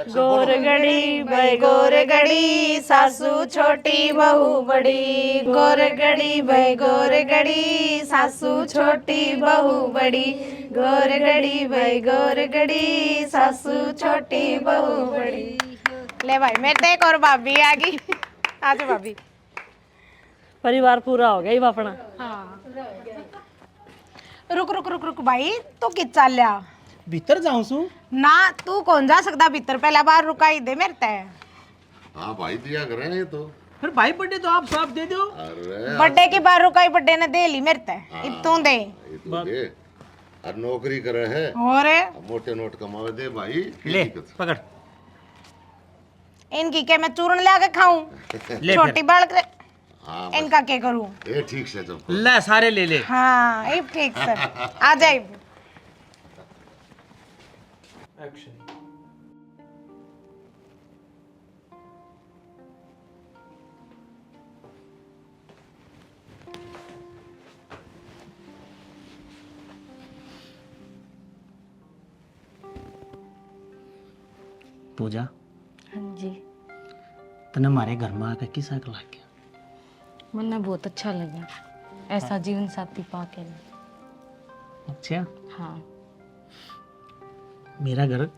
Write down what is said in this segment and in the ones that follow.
गोरगड़ी भाई गोरगड़ी सासू छोटी बहू बड़ी, गोरगड़ी भाई गोरगड़ी सासू छोटी बहू बड़ी, गोरगड़ी भाई गोरगड़ी सासू छोटी बहू बड़ी। ले भाई मेरे तो एक और भाभी आ गई। आज भाभी परिवार पूरा हो गया ही अपना। हाँ रुक रुक रुक रुक भाई तू कित चाल लिया भीतर जाऊं सू ना तू कौन जा सकता भीतर पहला बार रुकाई दे मेरे ते। हाँ भाई दिया करें ये तो। फिर भाई बर्थडे तो आप साफ दे दो। अरे बर्थडे की बार रुकाई बर्थडे ने दे ली मेरे ते इतों दे ये तो दे। और नौकरी करे है और मोटे नोट कमावे दे भाई। ले पकड़ इनकी क्या मैं चूर्ण ला के खाऊं ले छोटी बाल के हाँ इनका क्या करूं। ये ठीक से जब ले सारे ले ले। हाँ ये ठीक से आ जाए। पूजा हाँ जी तने हमारे घर में आकर किस लग गया? मन्ना बहुत अच्छा लगा ऐसा जीवन साथी पाके। अच्छा हाँ मेरा घर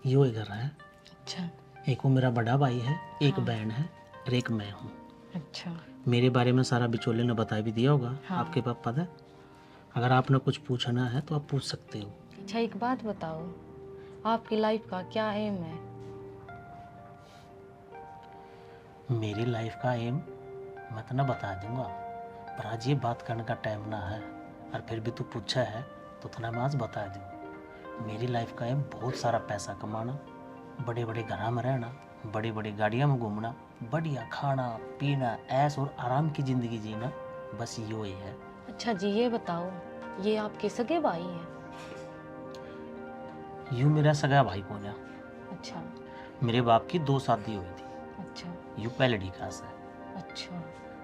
यो ही घर है। अच्छा एक वो मेरा बड़ा भाई है, एक बहन है और एक मैं हूँ। अच्छा मेरे बारे में सारा बिचौले ने बता भी दिया होगा। हाँ। आपके पास पता है? अगर आपने कुछ पूछना है तो आप पूछ सकते हो। अच्छा एक बात बताओ आपकी लाइफ का क्या एम है? मेरी लाइफ का एम मैं तो ना बता दूंगा, पर आज ये बात करने का टाइम ना है और फिर भी तू पूछा है तो ना मैं आज बता दूँ। मेरी लाइफ का एम बहुत सारा पैसा कमाना, बड़े बड़े घरों में रहना, बड़ी बड़ी गाड़ियों में घूमना, बढ़िया खाना पीना, ऐश और आराम की ज़िंदगी जीना, बस यो ही है। अच्छा जी ये बताओ ये आपके सगे भाई हैं? यूँ मेरा सगा भाई पूजा। अच्छा मेरे बाप की 2 शादी हुई थी। अच्छा यूँ पहले ढीका से, अच्छा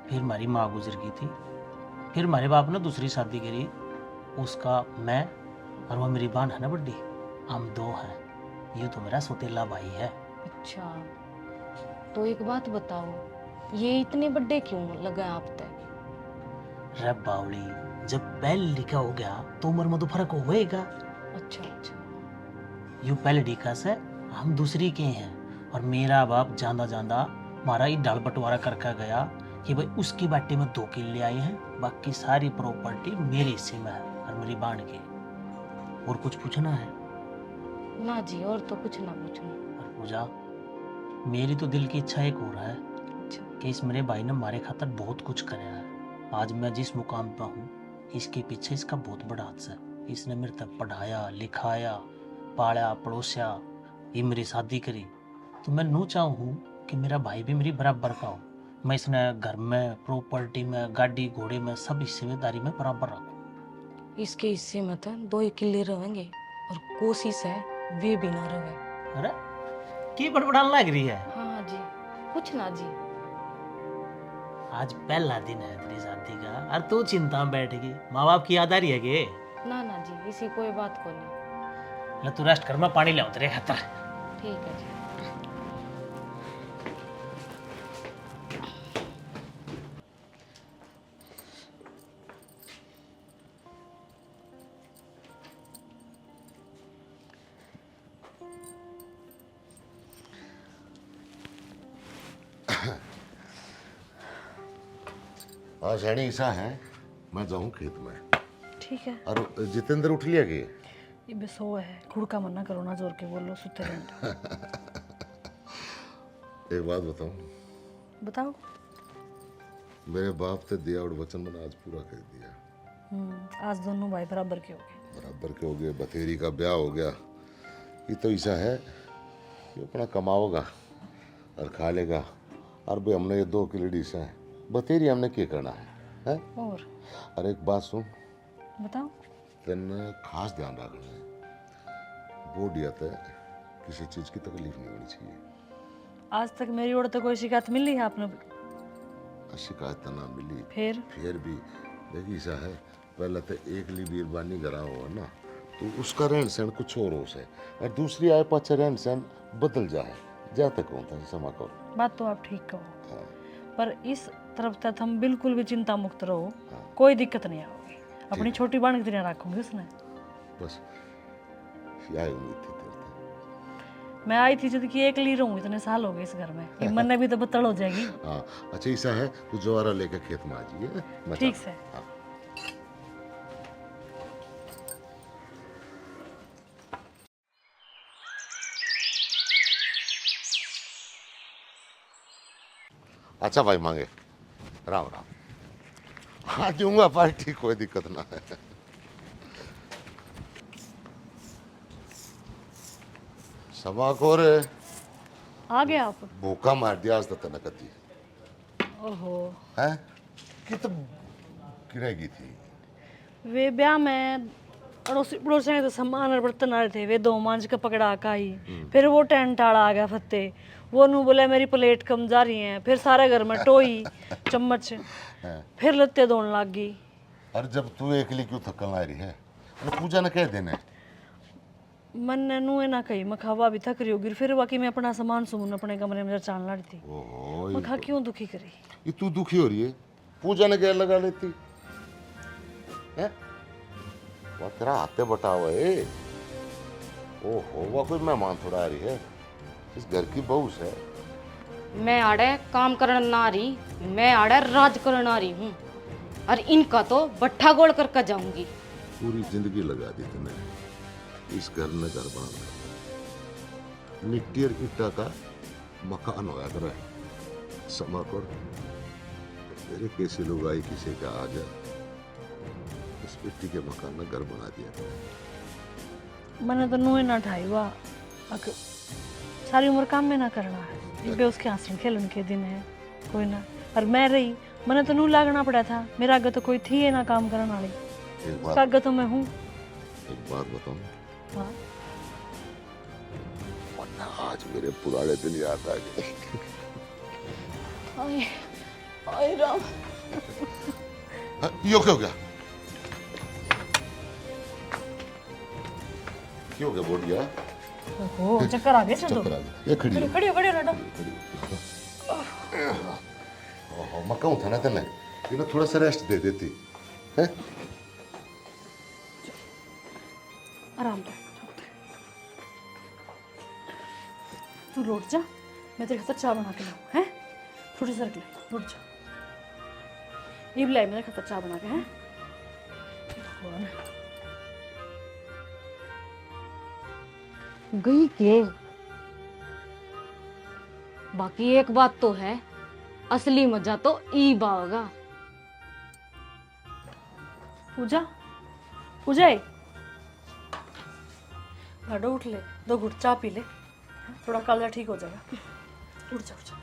फिर हमारी माँ गुजर गई थी, फिर हमारे बाप ने दूसरी शादी करी, उसका मैं और वो मेरी बहन है ना बड्डी, हम 2 हैं। यूँ तो मेरा सौतेला भाई है। अच्छा तो एक बात बताओ ये इतने बड़े क्यों लगा आप तक? रे बावली, जब पहले लिखा हो गया तो उम्र में तो फर्क होएगा। अच्छा अच्छा यूँ पहले ढीका से हम दूसरी के हैं और मेरा बाप जांदा जांदा हमारा ही डाल बंटवारा करके गया कि भाई उसकी बाटी में 2 किले आए हैं, बाकी सारी प्रॉपर्टी मेरे हिस्से में है और मेरी बाण के। और कुछ पूछना है? ना जी और तो कुछ ना पूछना। और पूजा मेरी तो दिल की इच्छा एक हो रहा है अच्छा कि इस मेरे भाई ने हमारे खातर बहुत कुछ कराया है। आज मैं जिस मुकाम पर हूँ इसके पीछे इसका बहुत बड़ा हाथ है। इसने मेरे तक पढ़ाया लिखाया पाला पड़ोसिया, ये मेरी शादी करी, तो मैं नू चाहूँ कि मेरा भाई भी मेरी बराबर का हो। मैं इसने घर में प्रॉपर्टी में गाड़ी घोड़े में सब हिस्सेदारी में बराबर रखूँ। इसके हिस्से में तो 2 किले रहेंगे और कोशिश है वे भी ना रहे। अरे की बड़बड़ान लग रही है? हाँ हाँ जी कुछ ना जी। आज पहला दिन है तेरी शादी का और तू चिंता में बैठ गई। माँ बाप की याद आ रही है कि? ना ना जी इसी कोई बात को नहीं। ले तू रेस्ट कर, मैं पानी ले तेरे खातर। ठीक है जी। हाँ सैनी ऐसा है मैं जाऊँ खेत में। ठीक है और जितेंद्र उठ लिया कि? ये बस वो है खुड़का मना करो ना, जोर के बोलो सुते रहना। एक बात बताऊं, बताओ। मेरे बाप से दिया और वचन मैंने आज पूरा कर दिया। आज दोनों भाई बराबर के हो गए। बराबर के हो गए, बतेरी का ब्याह हो गया। ये तो ऐसा है कि अपना कमाओगा और खा लेगा। और भाई हमने ये 2 किलो डिश है, बतेरी हमने क्या करना है? और अरे एक बात सुन, बताओ। तेने खास ध्यान रखना है, बॉडी आता है किसी चीज की तकलीफ नहीं होनी चाहिए। आज तक मेरी ओर तो कोई शिकायत मिली है आपने? शिकायत ना मिली फिर भी देखिए ऐसा है, पहले तो एक ली बीरबानी करा हो ना, तो उसका रहन सहन कुछ और हो से और दूसरी आए पाछे रहन सहन बदल जाए जाते कौन था समा को। बात तो आप ठीक कहो, हाँ, पर इस तरफ तक हम बिल्कुल भी चिंता मुक्त रहो, हाँ। कोई दिक्कत नहीं आएगी। अपनी छोटी बहन की तरह रखूंगी उसने। बस यही उम्मीद थी तेरे से। मैं आई थी जब कि एक ली रहूं, इतने साल हो गए इस घर में, ये मन में भी तो बत्तड़ हो जाएगी। हाँ अच्छा ऐसा है तो ज्वारा लेकर खेत में आ जाइए मैं ठीक चलता से। हूँ। हाँ। अच्छा भाई मांगे राम राम। हाँ दूंगा पार्टी कोई दिक्कत ना है। समा को रे आ गए आप? भूखा मार दिया आज तक नकती ओहो, है कि तो गिरेगी थी। वे ब्याह में अड़ोसी पड़ोसी तो सामान और बर्तन आ रहे थे, वे दो मांझ का पकड़ा का ही। फिर वो टेंट आड़ा आ गया फत्ते, वो नू बोले मेरी प्लेट कम जा रही है, फिर सारे घर में टोई चम्मच, फिर लत्ते धोने लग गई। और जब तू अकेली क्यों थकन आ रही है और पूजा ने कह देने। मन ने नू ना कही, मैं खावा भी थक रही होगी, फिर बाकी मैं अपना सामान सुमून अपने कमरे में चाल लड़ी थी। ओहो मैं खा क्यों दुखी करी। ये तू दुखी हो रही है पूजा ने गैर लगा लेती है। वो तेरा हाथे बटा हुआ है। ओहो वो कोई मेहमान थोड़ा आ रही है, इस घर की बहू है। मैं आड़े काम करने ना रही, मैं आड़े राज करने आ रही हूँ, और इनका तो बट्ठा गोल करके जाऊंगी। पूरी जिंदगी लगा दी तूने इस घर में घर बनाना, मिट्टी और ईटा का मकान होया कर समा कर तेरे कैसे लोग आई किसी का आ जा इस मिट्टी के मकान में घर बना दिया। मैंने तो नू ना ठाई हुआ, सारी उम्र काम में ना करना है, ये उसके आंसू खेलन के दिन है कोई ना। और मैं रही, मैंने तो नू लागना पड़ा था, मेरा आगे तो कोई थी है ना काम करने वाली, उसका आगे तो मैं हूँ। एक बात बताऊं, हाँ। वरना आज मेरे पुराने दिन याद आ गए। आए राम। यो क्या हो गया? क्यों हो गया बोलिया? ओहो चक्कर आ गए चलो। चक्कर आ गया। ये खड़ी है। खड़ी खड़ी रहो। ओहो मैं कहूँ था ना तेने इन्हें थोड़ा सा रेस्ट दे देती है। आराम से तू लौट जा, मैं तेरे खातर चाय बना के लाऊं हैं, थोड़ी सी रख ले, लौट जा। ये भी लाई मेरे खातर चाय बना के हैं। भगवान गई के बाकी एक बात तो है, असली मजा तो ई बागा। पूजा पूजा लाडो उठ ले, दो घुट चाय पी ले, थोड़ा कालजा ठीक हो जाएगा। उठ जा उठ जा,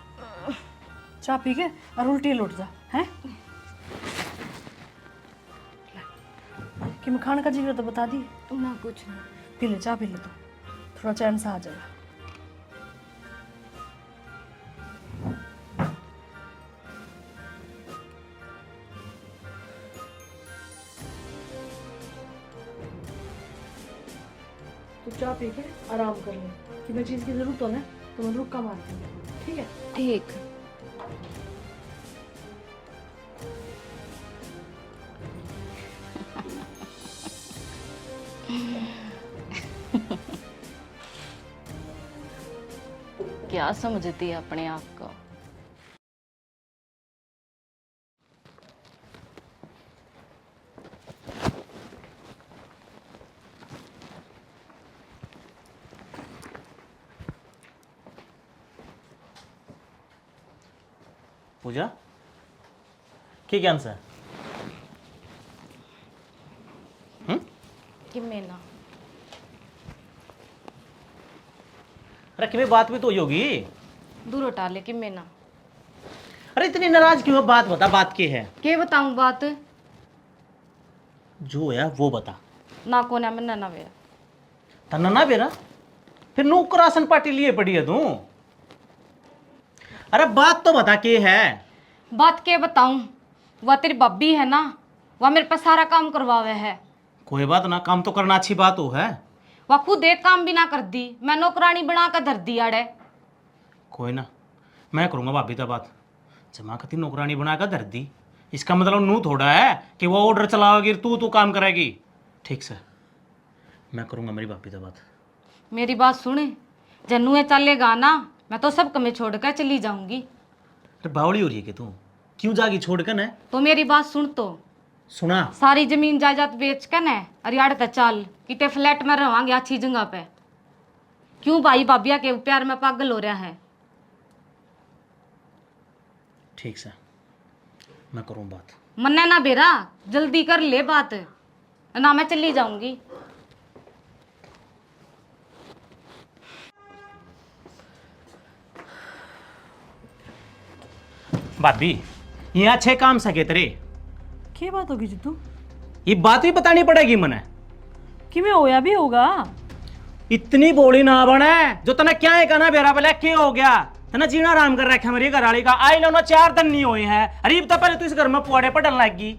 चाय पी के और उल्टी लौट जा हैं। कि मैं खाने का जिक्र तो बता दी ना कुछ नहीं। पी ले चाय पी ले, तो थोड़ा चैन सा आ जाएगा। तो चाय पी के आराम कर ले, कि मैं चीज़ की जरूरत हो ना तो मैं रुक का मारती हूँ, ठीक है। ठीक। क्या समझती है अपने आप को। पूजा क्या ज्ञान से कि मैं ना अरे कि बात भी तो हुई होगी। दूर हटा ले कि मैं ना। अरे इतनी नाराज क्यों है? बात बता, बात की है? के बताऊं बात? जो है वो बता। ना को ना मैं ना वे तना ना बेरा फिर नूक राशन पार्टी लिए पड़ी है तू। अरे बात तो बता के है? बात के बताऊं, वह तेरी बब्बी है ना, वह मेरे पास सारा काम करवावे है। कोई बात ना, काम तो करना अच्छी बात हो है। वह खुद एक काम भी ना कर दी, मैं नौकरानी बना कर धर दी आड़े। कोई ना, मैं करूँगा भाभी तो बात। जमा कती नौकरानी बना कर धर दी, इसका मतलब नू थोड़ा है कि वो ऑर्डर चलाओगी तू काम करेगी। ठीक से मैं करूँगा मेरी भाभी तो बात। मेरी बात सुने, जन्नू ये चलेगा ना, मैं तो सब कमे छोड़ कर चली जाऊंगी। अरे बावली हो रही है कि तू क्यों जागी छोड़ कर? न तो मेरी बात सुन, तो सुना, सारी जमीन जायदाद बेच कर न अरियाड़ तक चल, किते फ्लैट में रवांगे अच्छी जगह पे। क्यों भाई भाभिया के प्यार में पागल हो रहा है? ठीक से मैं करूँ बात। मन्ने ना बेरा, जल्दी कर ले बात, ना मैं चली जाऊंगी। भाभी ये अच्छे काम सके तेरे, क्या बात होगी जितू? ये बात भी बतानी पड़ेगी मने। कि मैं होया भी होगा। इतनी बोली ना बने, जो तने क्या है कहना बेरा पहले क्या हो गया? तना जीना आराम कर रखा मेरी घरवाली का, आई लो ना 4 दिन नहीं हुए हैं। अरे तो पहले तू इस घर में पुआड़े पड़न लगी।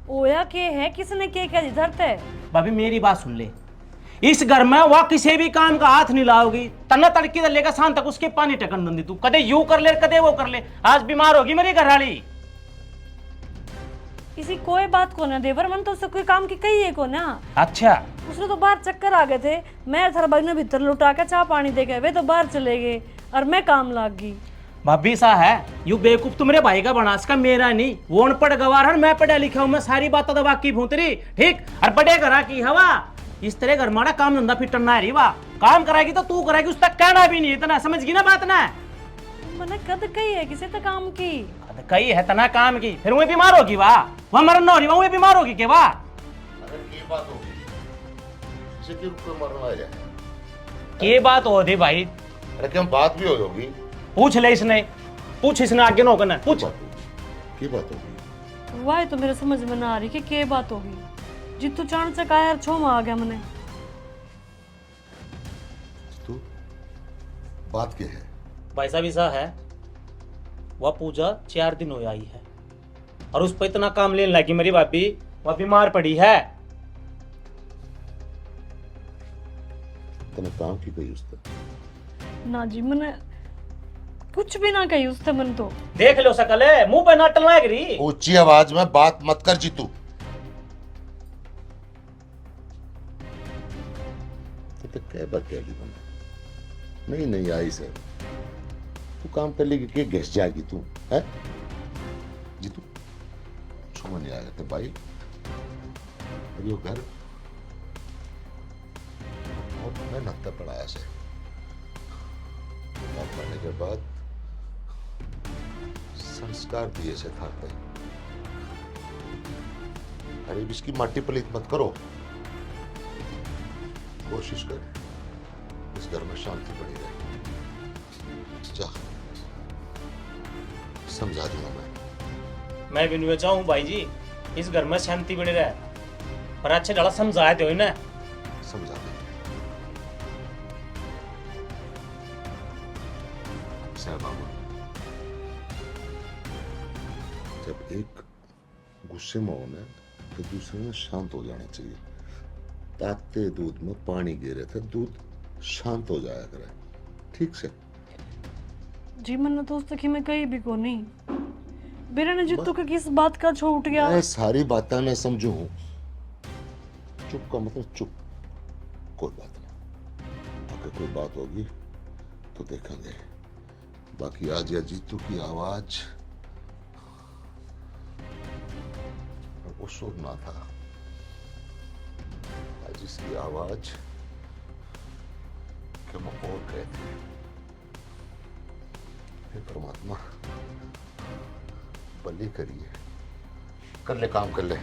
ओया के है, किसने के क्या धरते है? भाभी मेरी बात सुन ले, इस घर में वह किसी भी काम का हाथ नहीं लाओगी। तना तड़की से लेकर शाम तक उसके पानी टकन दंदी तू, कदे यूं कर ले कदे वो कर ले। आज बीमार होगी मेरी घरवाली। इसी कोई बात को ना देवर, मन तो उससे कोई काम की कही है को ना। अच्छा उसने तो बाहर चक्कर आ गए थे, मैं थारा भाई ने भीतर लुटा के चाय पानी दे गए, वे तो बाहर चले गए और मैं काम लाग गई। भाभी सा है यू बेवकूफ तो मेरे भाई का बना, इसका मेरा नहीं। वो अनपढ़ गवार है, मैं पढ़ा लिखा हूं, मैं सारी बातों तो वाकिफ हूं तेरी। ठीक, और बड़े घरा की हवा इस तरह घर माड़ा काम धंधा फिर टन्ना है वाह। काम कराएगी तो तू कराएगी, उस तक कहना भी नहीं इतना, समझ गई ना बात ना? मैंने कद कही है किसी तो काम की? कही है तना काम की, फिर वो बीमार होगी वाह, वह मरन ना हो रही, वो बीमार होगी के वाह। अगर ये बात होगी इसे क्यों कोई मरना है? के बात हो रही भाई? अरे क्या बात भी होगी? पूछ ले इसने, पूछ इसने आगे नो करना, पूछ। की बात होगी? वाह तो मेरे समझ में ना आ रही कि क्या बात होगी। जितू चाण से कहा यार छो में आ गया मैंने। तू बात क्या है? भाई साहब ऐसा है, वह पूजा 4 दिन हो आई है और उस पर इतना काम लेने लगी मेरी भाभी, वह बीमार पड़ी है। तूने काम की गई उससे? ना जी मैंने कुछ भी ना कही उससे। मन तो देख लो सकल है, मुंह पे नाटल लग रही। ऊंची आवाज में बात मत कर जीतू। तो क्या बात है? नहीं आई सर, तू काम कर लेगी कि घिस जाएगी तू है जीतू? समझ नहीं आया थे भाई, और यो घर बहुत मेहनत पड़ाया से करने के बाद संस्कार दिए से था पे। अरे इसकी माटी पलीत मत करो, कोशिश कर इस घर में शांति बनी रहे। जा, समझा दूंगा मैं भी नहीं चाहूँ भाई जी इस घर में शांति बनी रहे, पर अच्छे ढाला समझाए थे ना। समझा दे बाबू, जब एक गुस्से में होना तो दूसरे में शांत हो जाना चाहिए। ताते दूध में पानी गिरे थे, दूध शांत हो जाया करे। ठीक से जी मैंने तो उससे कि मैं कही भी को नहीं। बेरा ने जितू के किस बात का छूट गया। मैं सारी बातें मैं समझू हूं। चुप का मतलब चुप, कोई बात नहीं। अगर कोई बात होगी तो देखेंगे। बाकी आज या जीतू की आवाज वो सुनना था, आज इसकी आवाज के मैं और गए थे। हे परमात्मा भली करिए, कर ले काम कर ले।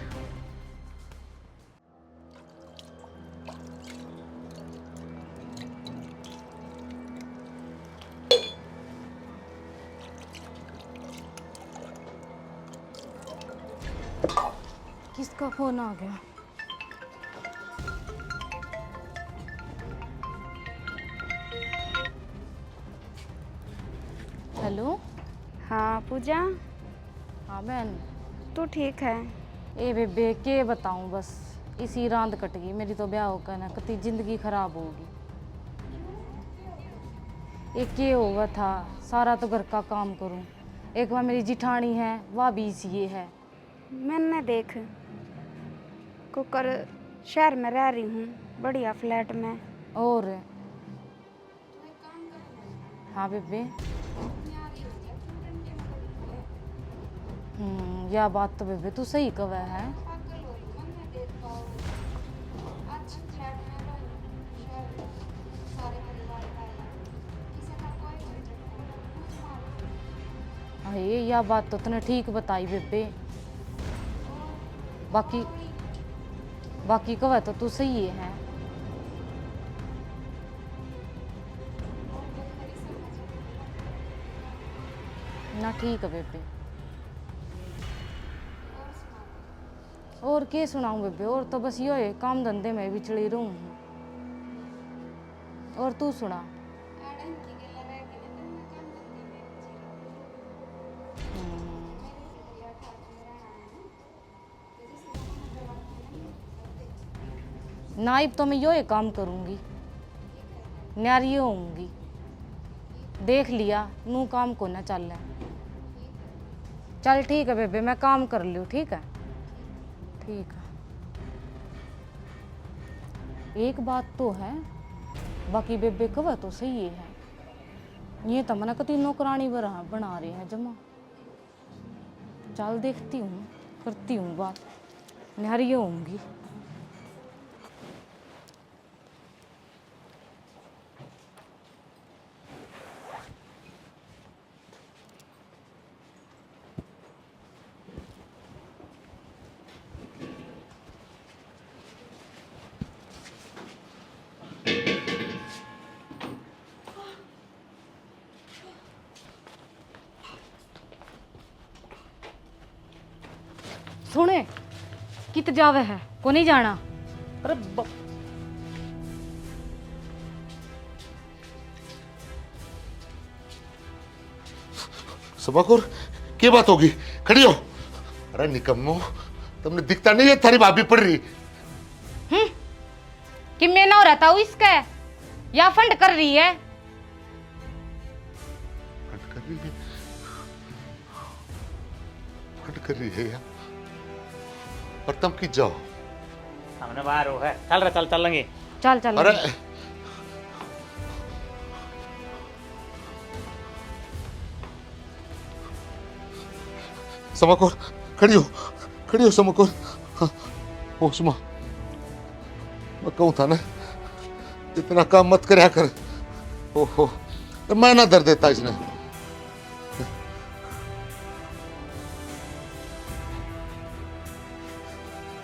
किसका फोन आ गया? हेलो। हाँ पूजा, हाँ बहन। तू ठीक है? ए बेबे के बताऊं, बस इसी रांद कट गई मेरी तो ब्याह होकर ना कती जिंदगी खराब होगी। एक ये होगा था सारा तो घर का काम करूं, एक बार मेरी जिठानी है वह भी ये है। मैंने देख कुकर शहर में रह रही हूँ, बढ़िया फ्लैट में। और हाँ बेबे, यह बात तो बेबे तू सही कह है। अरे यह बात तो तूने ठीक बताई बेबे, बाकी कह तो तू सही है। ना ठीक है बेबे। और क्या सुनाऊं बेबे, और तो बस यो है काम धंधे में बिचड़ी रहूं। और तू सुना। नाइब तो मैं यो ही काम करूंगी, न्यारी होऊंगी। देख लिया नू काम को ना चल रहा। चल ठीक है बेबे, मैं काम कर लियो। ठीक है ठीक है। एक बात तो है, बाकी बेबे कवा तो सही है, ये तो मना कती नौकरानी बना रहे हैं जमा। चल देखती हूँ, करती हूँ बात, न्यारी होऊंगी। सुने कित जावे है को नहीं जाना। अरे सबाकुर क्या बात होगी? खड़ी हो। अरे निकम्मो, तुमने दिखता नहीं है थारी भाभी पड़ रही। कि मैं ना रहता हूँ इसका या फंड कर रही है। फट कर रही है यार, और तुम किस जाओ? हमने बाहर हो है, चल चलेंगे। चल चल। अरे समाकोर खड़ी हो समाकोर। हाँ, उस्मा मैं कहूँ था ना इतना काम मत करया कर। ओहो, तो मैं ना दर्द देता इसने।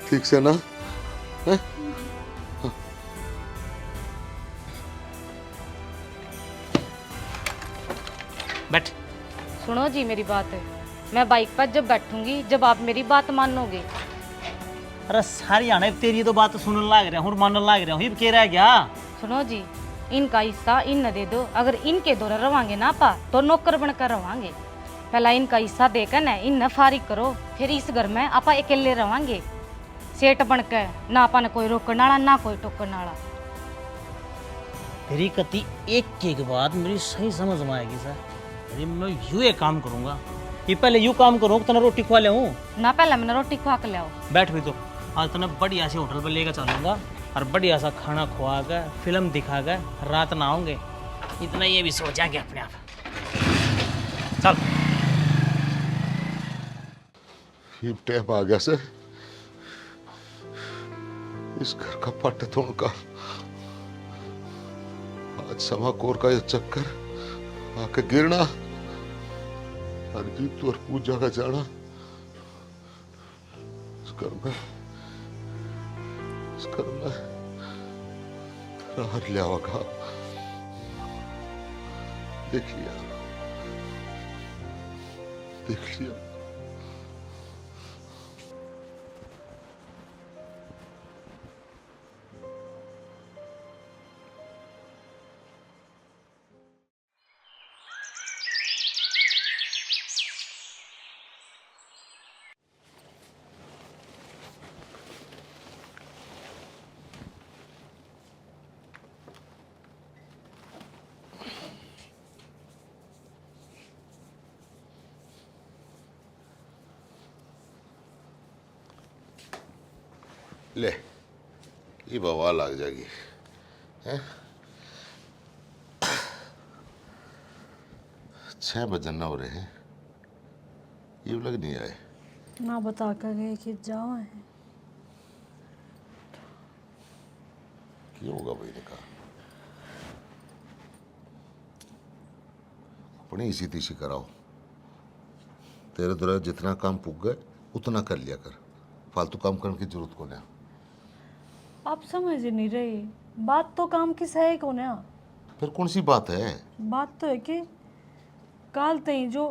ठीक से ना है? बैठ। सुनो जी मेरी बात है, मैं बाइक पर जब बैठूंगी जब आप मेरी बात मानोगे। अरे सारी आने तेरी तो बात सुनने लाग रहा हूँ, मानने लाग रहा हूँ, ये कह रहा है क्या? सुनो जी, इनका हिस्सा इन न दे दो। अगर इनके दौरा रवांगे ना पा तो नौकर बनकर रवांगे। पहला इनका हिस्सा देकर न इन न फारिग करो, फिर इस घर में आपा अकेले रवांगे सेठ बनकर। ना आपा न कोई रोकने वाला ना कोई टोकने वाला। तेरी कति एक एक बात मेरी सही समझ में आएगी सर। अरे मैं यूं एक काम करूंगा, ये पहले यूं काम करूँ तना रोटी खवा ले हूँ ना। पहले मैंने रोटी खवा के लाओ। बैठ भी तो आज तना बढ़िया से होटल पर लेकर चलूंगा और बढ़िया सा खाना खुआ कर फिल्म दिखा कर रात ना आऊंगे। इतना ये भी सोचा कि अपने आप। चल ये टाइम आ गया से इस घर का पट तोड़ का। आज समाकोर का ये चक्कर आके गिरना, हरजीत और पूजा का जाना, इस घर में राहत लिया होगा। देख लिया। ले ये बवाल लग जाएगी हैं। 6 बजे न हो रहे हैं, ये लग नहीं आए। ना बता कर गए कि जाओ है। क्यों होगा भाई ने कहा अपनी इसी तीसी कराओ। तेरे द्वारा जितना काम पुग गए उतना कर लिया कर, फालतू काम करने की जरूरत को नहीं। आप समझ ही नहीं रहे, बात तो काम की सही को ना। फिर कौन सी बात है? बात तो है कि काल तई जो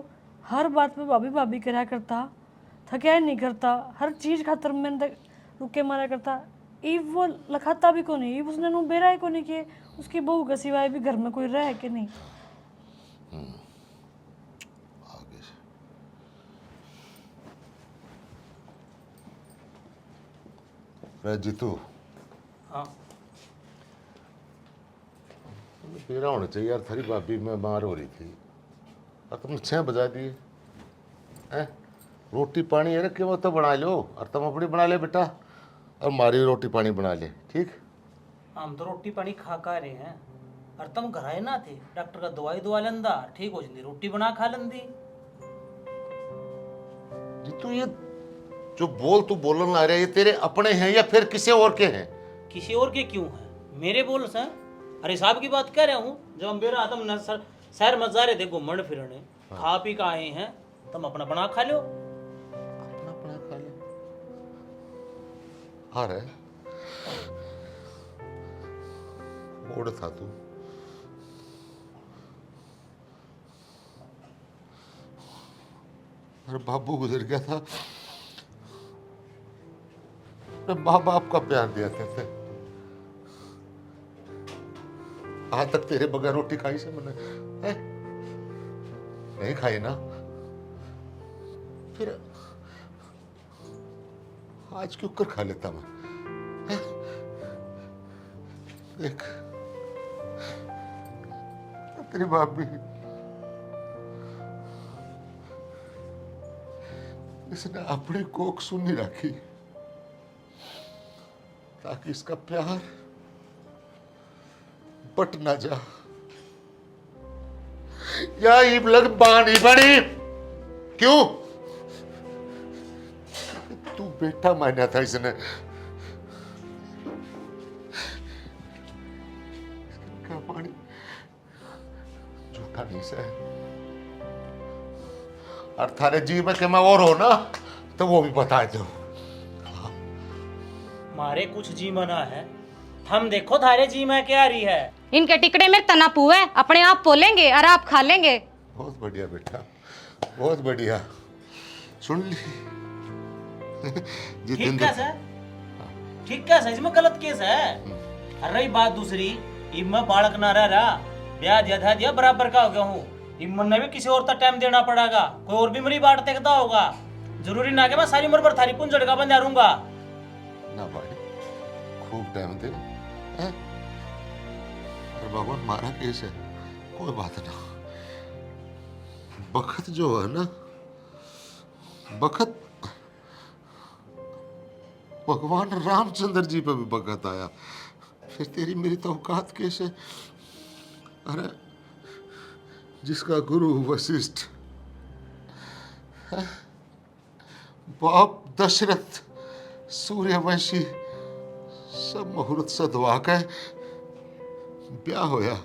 हर बात में भाभी भाभी करा करता, थकिया नहीं करता, हर चीज खातर मैंने रुके मारा करता, ई वो लखाता भी को नहीं, उसने नु बेरा को नहीं कि उसकी बहू का सिवाय भी घर में कोई रहे कि नहीं। आगे से रे जीतू, हाँ तेरा होना चाहिए यार। थारी भाभी बीमार हो रही थी और तुमने 6 बजा दिए हैं। रोटी पानी है ना कि वो तो बना लो, और तुम अपनी बना ले बेटा, और हमारी रोटी पानी बना ले, ठीक? हम तो रोटी पानी खा खा रहे हैं, और तुम घर आए ना थे, डॉक्टर का दवाई दुआ लेंदा ठीक हो जाती, रोटी बना खा लेंदी। जीतू ये जो बोल तू बोलन आ रहा है, ये तेरे अपने हैं या फिर किसी और के हैं? किसी और के क्यों है, मेरे बोल से। अरे साहब की बात कर रहा हूँ, जब हम बेरा तुम न शहर में जा रहे थे घूमने फिरने, खा पी का आए हैं, तुम अपना बना खा लो। अपना अपना खा ले। आ रहा है ओढ़ था तू। अरे बाबू गुजर गया था, माँ बाप का प्यार दिया थे। आज तक तेरे बगैर रोटी खाई से मैंने है? नहीं खाई ना, फिर आज क्यों कर खा लेता मैं हैं? देख तेरी बाप भी इसने अपनी कोख सुनी रखी ताकि इसका प्यार बट ना जा। या ईब लग बानी बड़ी क्यों? तू बेटा माना था इसने, इसका पानी झूठा नहीं से। और थारे जी में के मैं और हो ना तो वो भी बता दो। मारे कुछ जी मना है, हम देखो थारे जी में क्या रही है। इनके टिकड़े में तनाप हुआ है, अपने आप बोलेंगे और आप खा लेंगे। बहुत बढ़िया बेटा, बहुत बढ़िया। सुन ली ठीक कैसे है? ठीक कैसे, इसमें गलत केस है। और रही बात दूसरी, इनमें बालक ना रहा, ब्याह दिया दिया बराबर का हो गया हूँ, इनमें भी किसी और तक टाइम देना पड़ेगा, कोई और भी मेरी बात देखता होगा। जरूरी ना कि मैं सारी उम्र भर थारी पुंजड़ का बंद रहूंगा ना भाई, खूब टाइम दे हैं? और भगवान मारा केस है, कोई बात ना। बखत जो है ना, बखत भगवान रामचंद्र जी पे भी बखत आया, फिर तेरी मेरी तो औकात कैसे? अरे जिसका गुरु वशिष्ठ, बाप दशरथ, सूर्यवंशी सब मुहूर्त सदवा के ब्याह होया।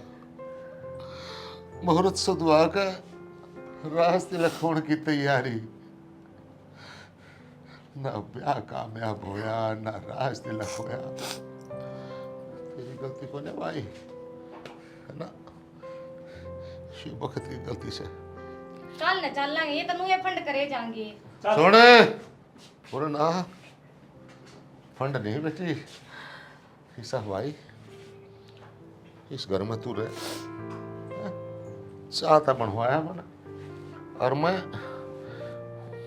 मुहूर्त सदवा के राज तिलक होने की तैयारी, ना ब्याह कामयाब होया ना राज तिलक होया। तेरी गलती को नहीं भाई, है ना? शिव भक्त की गलती से। चल न चल लेंगे, ये तो ये फंड करे जाएंगे। सुन ना, फंड नहीं बेटी, हिस्सा भाई इस घर में तू रहे, चाहता बनवाया मैंने, और मैं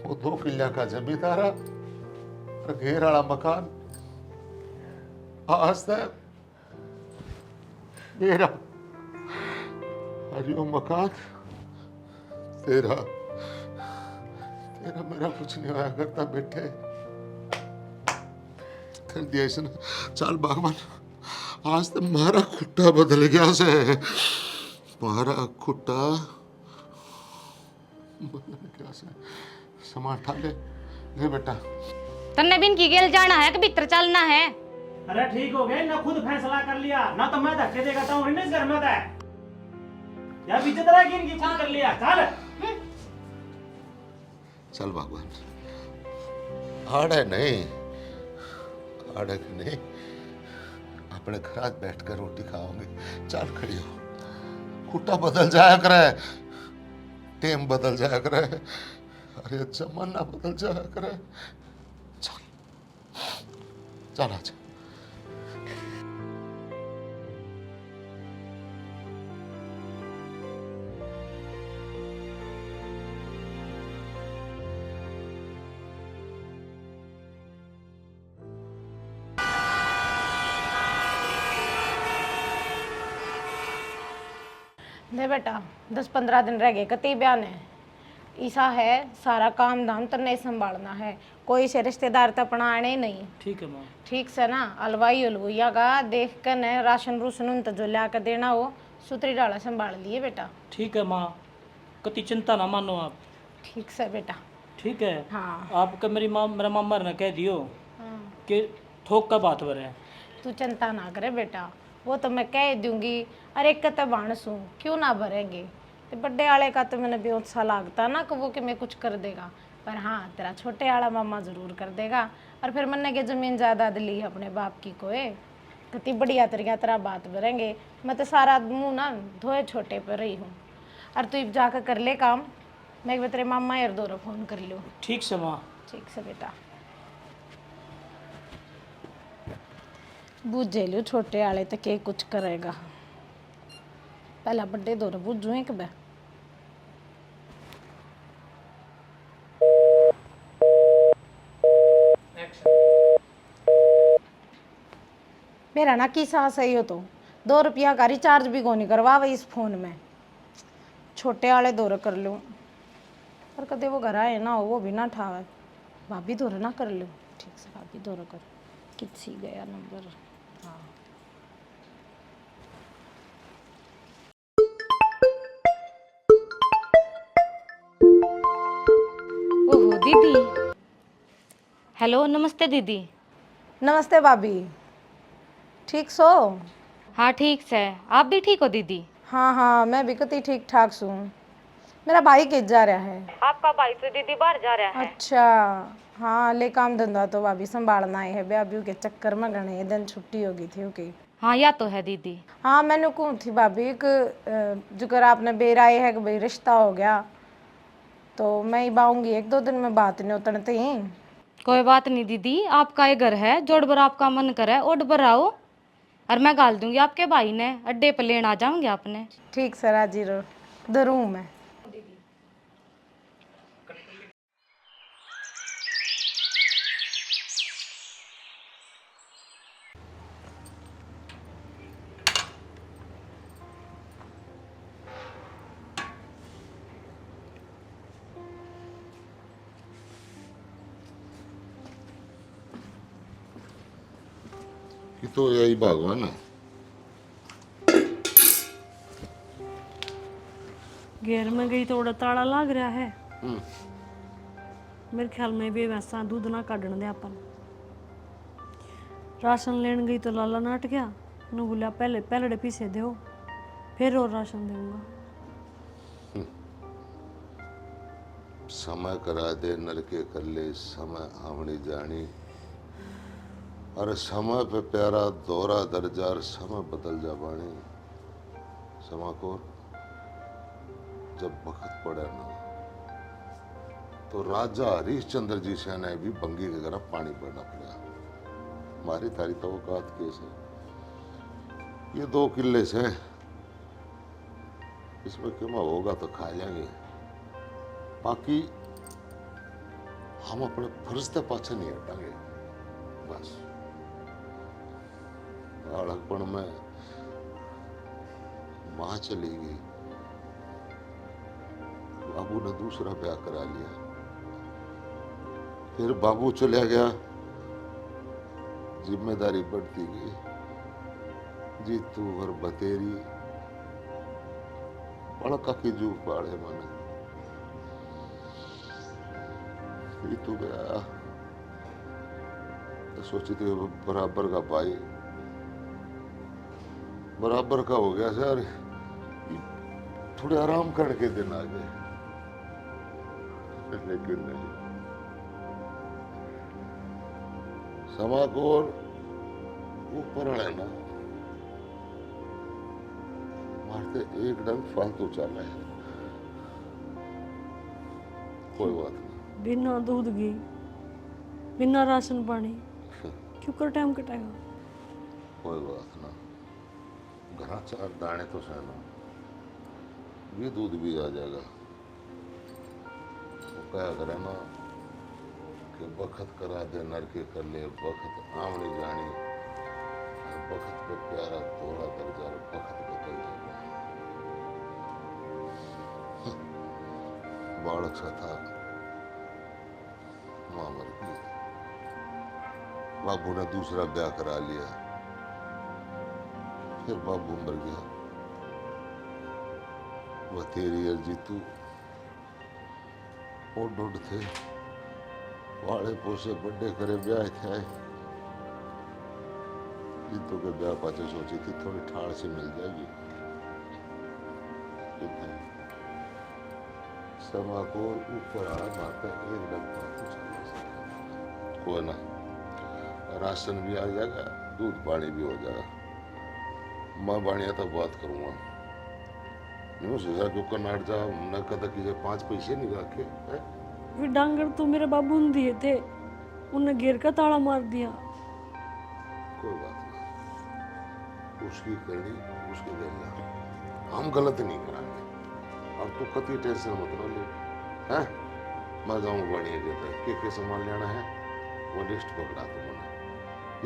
वो 2 किला का जमींदारा और घेर वाला मकान आज तक मेरा, और यो मकान तेरा। तेरा मेरा कुछ नहीं होया करता बेटे, कर दिया इसने। चल भगवान, आज तो मारा खुट्टा बदल गया से, मारा खुट्टा बदल गया से। सामान उठा ले, ले बेटा। तन्ने बिन की गेल जाना है कि भीतर चलना है? अरे ठीक हो गए ना, खुद फैसला कर लिया ना, तो मैं धक्के देगा हूँ इस घर में। या बीच तरह की इनकी खुद कर लिया। चल चल भगवान, आड़े नहीं, आड़े नहीं, अपने घर बैठ कर रोटी खाओगे। चल खड़ी हो, खुट्टा बदल जाया करे, टेम बदल जाया करे, अरे जमाना बदल जाया करे। चल चल आजा। दे बेटा, 10-15 दिन रह गए कति बयान है। ऐसा है सारा काम धाम तो नहीं संभालना है, कोई से रिश्तेदार तो अपना आने ही नहीं। ठीक है माँ। ठीक से ना, अलवाई अलवैया का देख कर न राशन रूसन तो जो ला कर देना हो सुतरी डाला संभाल लिए बेटा। ठीक है माँ, कति चिंता ना मानो आप। ठीक से बेटा। ठीक है। हाँ आपका मेरा मामा ने कह दियो हाँ, कि थोक का बात भरे। तू चिंता ना करे बेटा, वो तो मैं कह दूंगी। अरे एक तो बाणस हूँ, क्यों ना भरेंगे। तो बड्डे वाले का तो मैंने बहुत सा लागता ना कि वो कि मैं कुछ कर देगा, पर हाँ तेरा छोटे वाला मामा जरूर कर देगा। और फिर मैंने के जमीन जायदाद ली अपने बाप की कोई कितनी बढ़िया तरीका तेरा बात भरेंगे। मैं तो सारा मुँह ना धोए छोटे पर रही हूँ। और तू जाकर कर ले काम, मैं एक बार तेरे मामा यार दो फोन कर लूँ। ठीक से माँ। ठीक से बेटा। बूझे लो छोटे वाले तो के कुछ करेगा, पहला बड्डे दो बूझू एक बे। मेरा ना की सास है, तो 2 रुपया का रिचार्ज भी कोनी करवा इस फोन में। छोटे वाले दौर कर लूँ, पर कदे वो घर आए ना हो वो भी ना ठावे। भाभी दौर ना कर लूँ। ठीक से भाभी दौर कर, किसी गया नंबर। हाँ ओहो दीदी। हेलो, नमस्ते दीदी। नमस्ते भाभी, ठीक सो? हाँ ठीक से, आप भी ठीक हो दीदी? हाँ हाँ, मैं भी कति ठीक ठाक सू। मेरा भाई किस जा रहा है? आपका भाई तो दीदी बाहर जा रहा है। अच्छा हाँ, ले काम धंधा तो भाभी संभालना ही है, ब्याह ब्यू के चक्कर में घने दिन छुट्टी होगी थी ओके। हाँ या तो है दीदी। हाँ मैंने कहूँ थी भाभी जुकर आपने बेराए है कि भाई रिश्ता हो गया, तो मैं ही बाऊंगी 1-2 दिन में, बात नहीं उतरते ही। कोई बात नहीं दीदी, आपका ये घर है, जोड़ बर आपका मन करे ओड बर आओ, और मैं गाल दूंगी आपके भाई ने, अड्डे पे लेन आ जाऊंगे आपने। ठीक सर, हाजी रो धरूँ मैं। कि तो यही भगवान है। घेर में गई तो उड़ा ताला लाग रहा है। मेरे ख्याल में भी वैसा दूध ना काटने दे अपन। राशन लेन गई तो लाला नाट गया, नु बोला पहले पहले पीछे दो फिर और राशन दूंगा। समय करा दे नरके कर ले, समय आवनी जानी, अरे समय पे प्यारा दौरा दरजार, समय बदल जा बाणी। समा को जब वक्त पड़े ना, तो राजा हरिश्चंद्र जी से ने भी बंगी के घर पानी भरना पड़ा। हमारी थारी तो औकात केस है, ये 2 किले से, इसमें क्यों होगा तो खा लेंगे, बाकी हम अपने फर्ज के पाछे नहीं हटांगे। बस बालकपन में मां चली गई, बाबू ने दूसरा ब्याह करा लिया, फिर बाबू चला गया, जिम्मेदारी बढ़ती गई। जीतू और बतेरी बड़का की जू पाड़े मन जीतू गया तो सोची थी बराबर का भाई बराबर का हो गया सर। थोड़े आराम करने के दिन आ गए, लेकिन नहीं। समा को ऊपर है ना मारते एकदम फालतू चल रहे हैं। कोई बात नहीं, बिना दूध घी बिना राशन पानी क्यों कर टाइम कटेगा। कोई बात ना, घना 4 दाने तो सहना, ये दूध भी आ जाएगा। वो क्या करे ना कि बखत करा दे नर के कर ले, बखत आमनी जानी, बखत पे प्यारा तोड़ा कर जा, बखत पे कल जाएगा। बालक सा था, मां मर गई, बाबू ने दूसरा ब्याह करा लिया, फिर बाबू मर गया। वह तेरी और जीतू वो ढूंढ थे, वाले पोसे बड़े करे ब्याह थे। जीतू के ब्याह पाचे सोची थी थोड़ी ठाड़ से मिल जाएगी, लेकिन समा को ऊपर आना मारता एकदम कोई ना, राशन भी आ जाएगा, दूध पानी भी हो जाएगा। माँ बाणिया तक बात करूंगा, नहीं सोचा क्यों करनाट जा न कदा की 5 पैसे नहीं रखे है? वे डांगर तो मेरे बाबू ने दिए थे, उन्हें घेर का ताला मार दिया। कोई बात नहीं, उसकी करनी उसके देना, हम गलत नहीं कराएंगे। अब तो कति टेंशन मत ना ले, हैं? मैं जाऊँ बढ़िया कहता के सामान लेना है वो लिस्ट पकड़ा तो मैंने,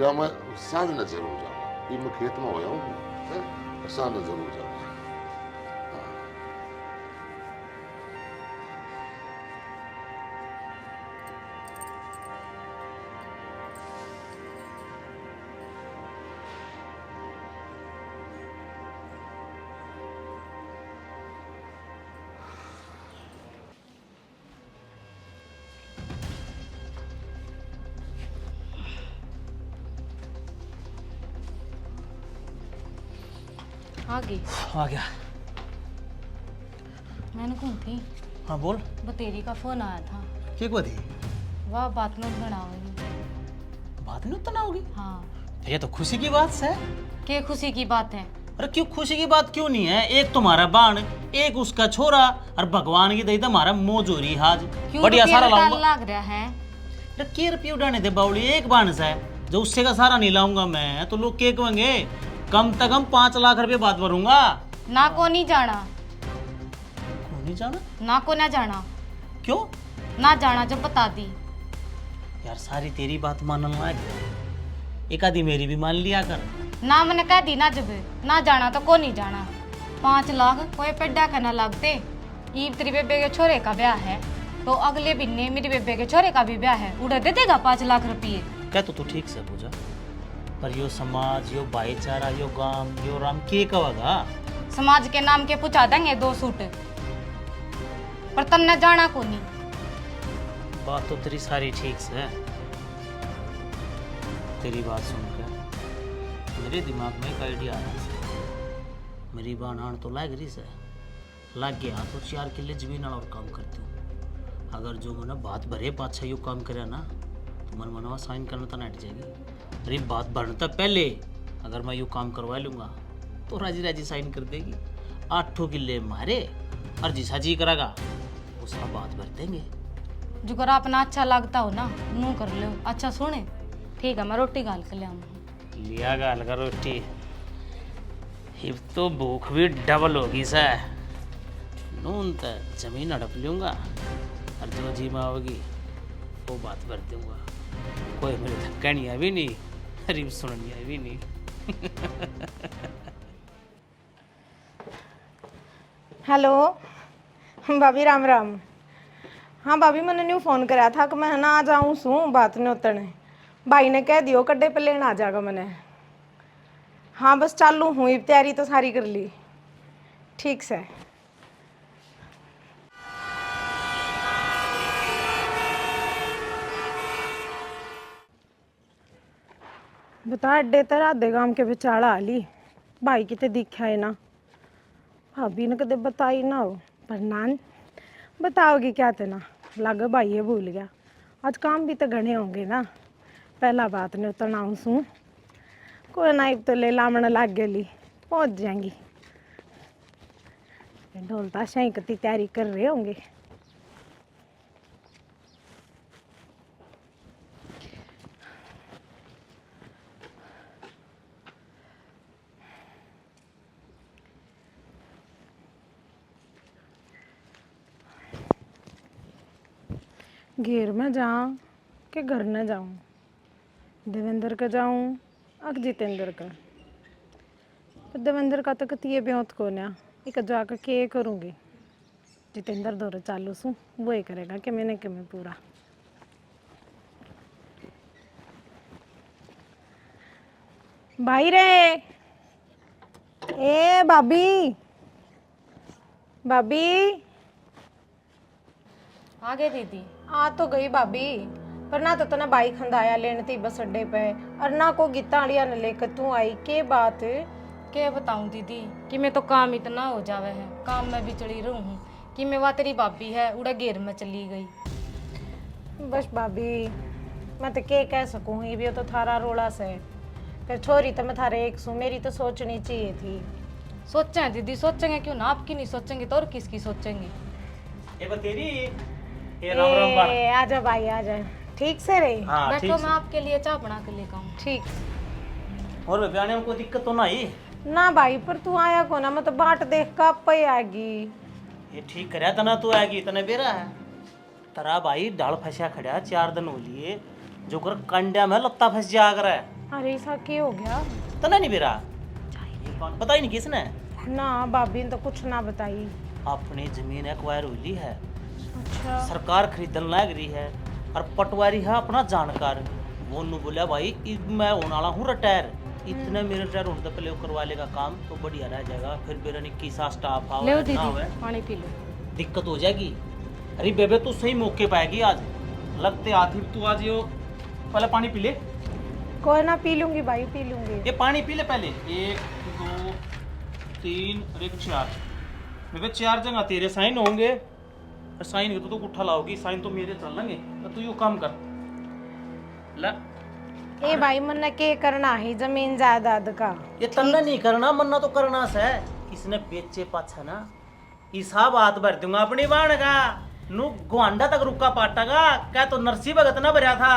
या मैं सांझ न जरूर जाऊँगा, ये मैं खेत में हो जाऊँ, सांझ न जरूर जाऊँगा। आ गई। आ गया। मैंने कौन थी, हाँ बोल, बतेरी का फोन आया था। क्या हुआ थी? वाह बात नोट बनाओगी। बात नहीं उतना होगी? हाँ। ये तो खुशी की बात है। क्या खुशी की बात है? अरे क्यों खुशी की बात क्यों नहीं है? एक तुम्हारा बाण, एक उसका छोरा, और भगवान की दई हमारा मोजोरी हाज बढ़िया सारा लाऊंगा। लग रहा है। अरे के रुपये उड़ाने दे बाउली, एक बाण से जो उससे का सारा नहीं लाऊंगा मैं तो लोग के कहेंगे कम से कम 5 लाख रुपए बात भरूंगा। ना को नहीं जाना, को नहीं जाना? ना को ना जाना। क्यों ना जाना जब बता दी। यार सारी तेरी बात मानने लायक, एक आधी मेरी भी मान लिया कर। ना मैंने कह दी ना, जब ना जाना तो को नहीं जाना। 5 लाख कोई पेड्डा का ना लगते। ईब तेरी बेबे के छोरे का ब्याह है तो अगले महीने मेरी बेबे के छोरे का भी ब्याह है, उड़ा दे देगा 5 लाख रुपये। क्या तो तू ठीक से पूछा, पर यो समाज, यो भाईचारा, यो गांव, यो राम के कहेगा? समाज के नाम के पूछा देंगे 2 सूट, पर तन्ने जाना को नहीं। बात तो तेरी सारी ठीक से। तेरी बात सुन के मेरे दिमाग में एक आइडिया आया। मेरी बानान तो लाग रही से, लग गया तो 4 किले जमीन और काम करती हूँ। अगर जो मैंने बात भरे पाछा यू काम करे ना तो मन मनवा साइन करना तो हट जाएगी। अरे बात भरने पहले अगर मैं यू काम करवा लूँगा तो राजी राजी साइन कर देगी। 8 किले मारे और जिसा जी करेगा उसका बात भर देंगे। जो करा अपना अच्छा लगता हो ना नू कर लो। अच्छा सुने, ठीक है मैं रोटी गाल के ले आऊँ। लिया गाल का रोटी, अब तो भूख भी डबल होगी सा। नून तो जमीन हड़प लूँगा और जो जी में होगी वो बात भर दूँगा। कोई मेरे धक्कनिया भी नहीं, अरे सुनिया भी नहीं। हेलो भाभी, राम राम। हाँ भाभी, मैंने न्यू फोन करा था कि मैं ना आ जाऊँ सू बात नहीं उतने। भाई ने कह दियो कड्डे पे लेना आ जाएगा मैंने। हाँ बस चालू हूँ, तैयारी तो सारी कर ली। ठीक से बता अड्डे तर आधे गांव के बिचाड़ा आली भाई किते दिखा है ना। भाभी ने कदे बताई ना हो, पर नान बताओगी क्या तना लग भाई ये भूल गया। आज काम भी तो घने होंगे ना, पहला बात ने उतना सू कोई नाइब तो ले लामण लाग गली पहुंच जाएंगी। ढोलता शाही कती तैयारी कर रहे होंगे। घेर में जाऊं कि घर न जाऊं, देवेंद्र का जाऊं अक जितेंद्र का। पर देवेंद्र का तो कतिये ब्योत को ना एक जाकर के करूंगी। जितेंद्र दौरे चालू सू वो ही करेगा कि मैंने कि मैं पूरा। भाई रे ए भाभी भाभी आ गए दीदी। आ तो गई भाभी, पर ना तो ना बाइक खंदाया लेने थी बस अड्डे पे, और ना को गीताड़िया ने लेकर तू आई के बात। क्या बताऊं दीदी कि मैं तो काम इतना हो जावे है, काम में भी चली रहूं हूँ कि मैं वहाँ तेरी भाभी है उड़ा घेर में चली गई। बस भाभी मैं तो के कह सकूँ, ये भी तो थारा रोड़ा से। फिर छोरी तो मैं थारे एक सू, मेरी तो सोचनी चाहिए थी। सोचे हैं दीदी, सोचेंगे क्यों ना, आपकी नहीं सोचेंगे तो और किसकी सोचेंगे। ये बतेरी ये राम राम बाण। ए आजा भाई आजा, ठीक से रे। हाँ बैठो, ठीक मैं से। आपके लिए चाय बना के लेकर आऊँ। ठीक और ब्याने में कोई दिक्कत तो ना आई? ना भाई, पर तू आया को ना, मैं तो बाट देख का पे आएगी। ये ठीक करया तना तू आएगी तने बेरा है तरा भाई डाल फंसा खड़ा 4 दिन हो लिए जो कर कंड्या में लत्ता फंस जा कर है। अरे ऐसा क्या हो गया? तना नहीं बेरा ये कौन पता ही नहीं किसने। ना भाभी ने तो कुछ ना बताई। अपनी जमीन एक्वायर हुई है, अच्छा सरकार खरीदन लग रही है और पटवारी है अपना जानकार। वो नु बोला भाई मैं होने वाला हूँ रिटायर, इतने मेरे रिटायर होने से पहले करवा लेगा काम तो बढ़िया रह जाएगा। फिर मेरा निक्की सा स्टाफ आओ ले ना दीदी होए पानी पी लो। दिक्कत हो जाएगी। अरे बेबे तू सही मौके पाएगी आज, लगते आती तू आज यो पहले पानी पी ले। कोई ना, पी लूंगी भाई पी लूंगी। ये पानी पी ले पहले। 1 2 3 और 1 4 बेबे 4 जगह तेरे साइन होंगे, साइन तो उठा लाओगी, साइन तो मेरे चल लेंगे। तो तू यो काम कर ला। ए भाई मन के करना है जमीन जायदाद का? ये तन्ना नहीं करना, मन्ना तो करना से। इसने बेचे पाछा ना हिसाब हाथ भर दूंगा अपनी बाण का। नु गुआंडा तक रुका पाटागा क्या तो नरसी भगत ना भरा था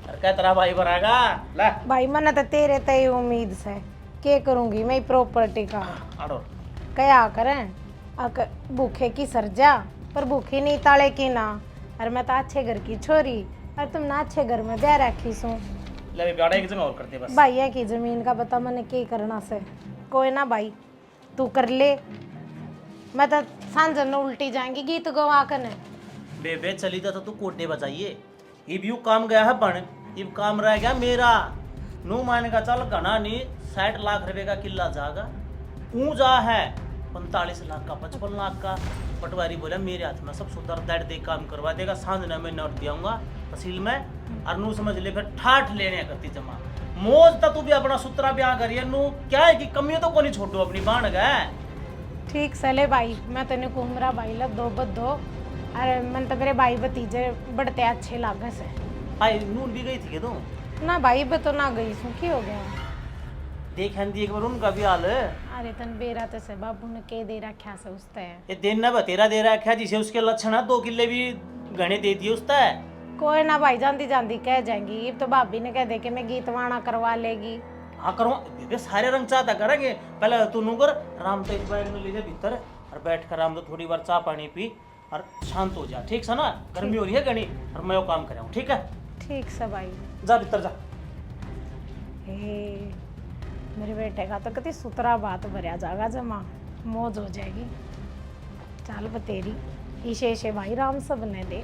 और क्या तेरा भाई भरागा। ला भाई मन तो तेरे तय उम्मीद से के करूंगी मैं प्रॉपर्टी का। आड़ो क्या करें भूखे की सरजा, पर भूखी नहीं ताले की ना। और मैं तो अच्छे घर की छोरी और तुम ना अच्छे घर में ब्याह रखी सू। ले बेड़ा एक जगह और करते बस। भैया की जमीन का बता मैंने क्या करना से। कोई ना भाई तू कर ले, मैं तो सांझन उल्टी जाएंगी गीत गवा कर। बेबे चली जा तो तू कोटे बचाइए। इब यू काम गया है बन, इब काम रह गया मेरा। नु मान का चल घना नहीं 60 लाख रुपए का किला जागा ऊंचा है 45 लाख का 55 लाख का। पटवारी बोला मेरे हाथ में सब सुधर दर्द दे काम करवा देगा, सांझना में नोट दियाऊंगा तहसील में और नू समझ ले फिर ठाठ लेने करती जमा मौज तक तू भी अपना सुतरा ब्याह करिए। नू क्या है कि कमियों तो को नहीं छोड़ो अपनी बाण गए। ठीक सले भाई, मैं तेने कुमरा भाई लब दो बदो। अरे मन तो मेरे भाई भतीजे बढ़ते अच्छे लागे से। आई नून भी गई थी के तू? ना भाई बे तो ना गई सू, की हो गया? देख दी एक बार उनका भी हाल है। अरे तन बेरा ते से बाबू ने के दे रखा से उसते। ये दिन ना बतेरा दे रखा है जिसे उसके लक्षण है 2 किले भी घने दे दिए उसने। कोई ना भाई जाती जाती कह जाएंगी। अब तो भाभी ने कह दे कि मैं गीतवाणा करवा लेगी। हाँ करो बेबे सारे रंग चाहता करेंगे। पहले तू नू कर राम तो इस बैग में ले जा भीतर और बैठ कर राम तो थोड़ी बार चाय पानी पी और शांत हो जा, ठीक है ना? गर्मी हो रही है घनी और मैं वो काम कर रहा हूँ, ठीक है? ठीक से भाई। जा भीतर जा। हे मेरे बेटे का तो कति सुतरा बात भरिया जाएगा, जमा मौज हो जाएगी। चल बतेरी इशे भाई राम सब ने दे।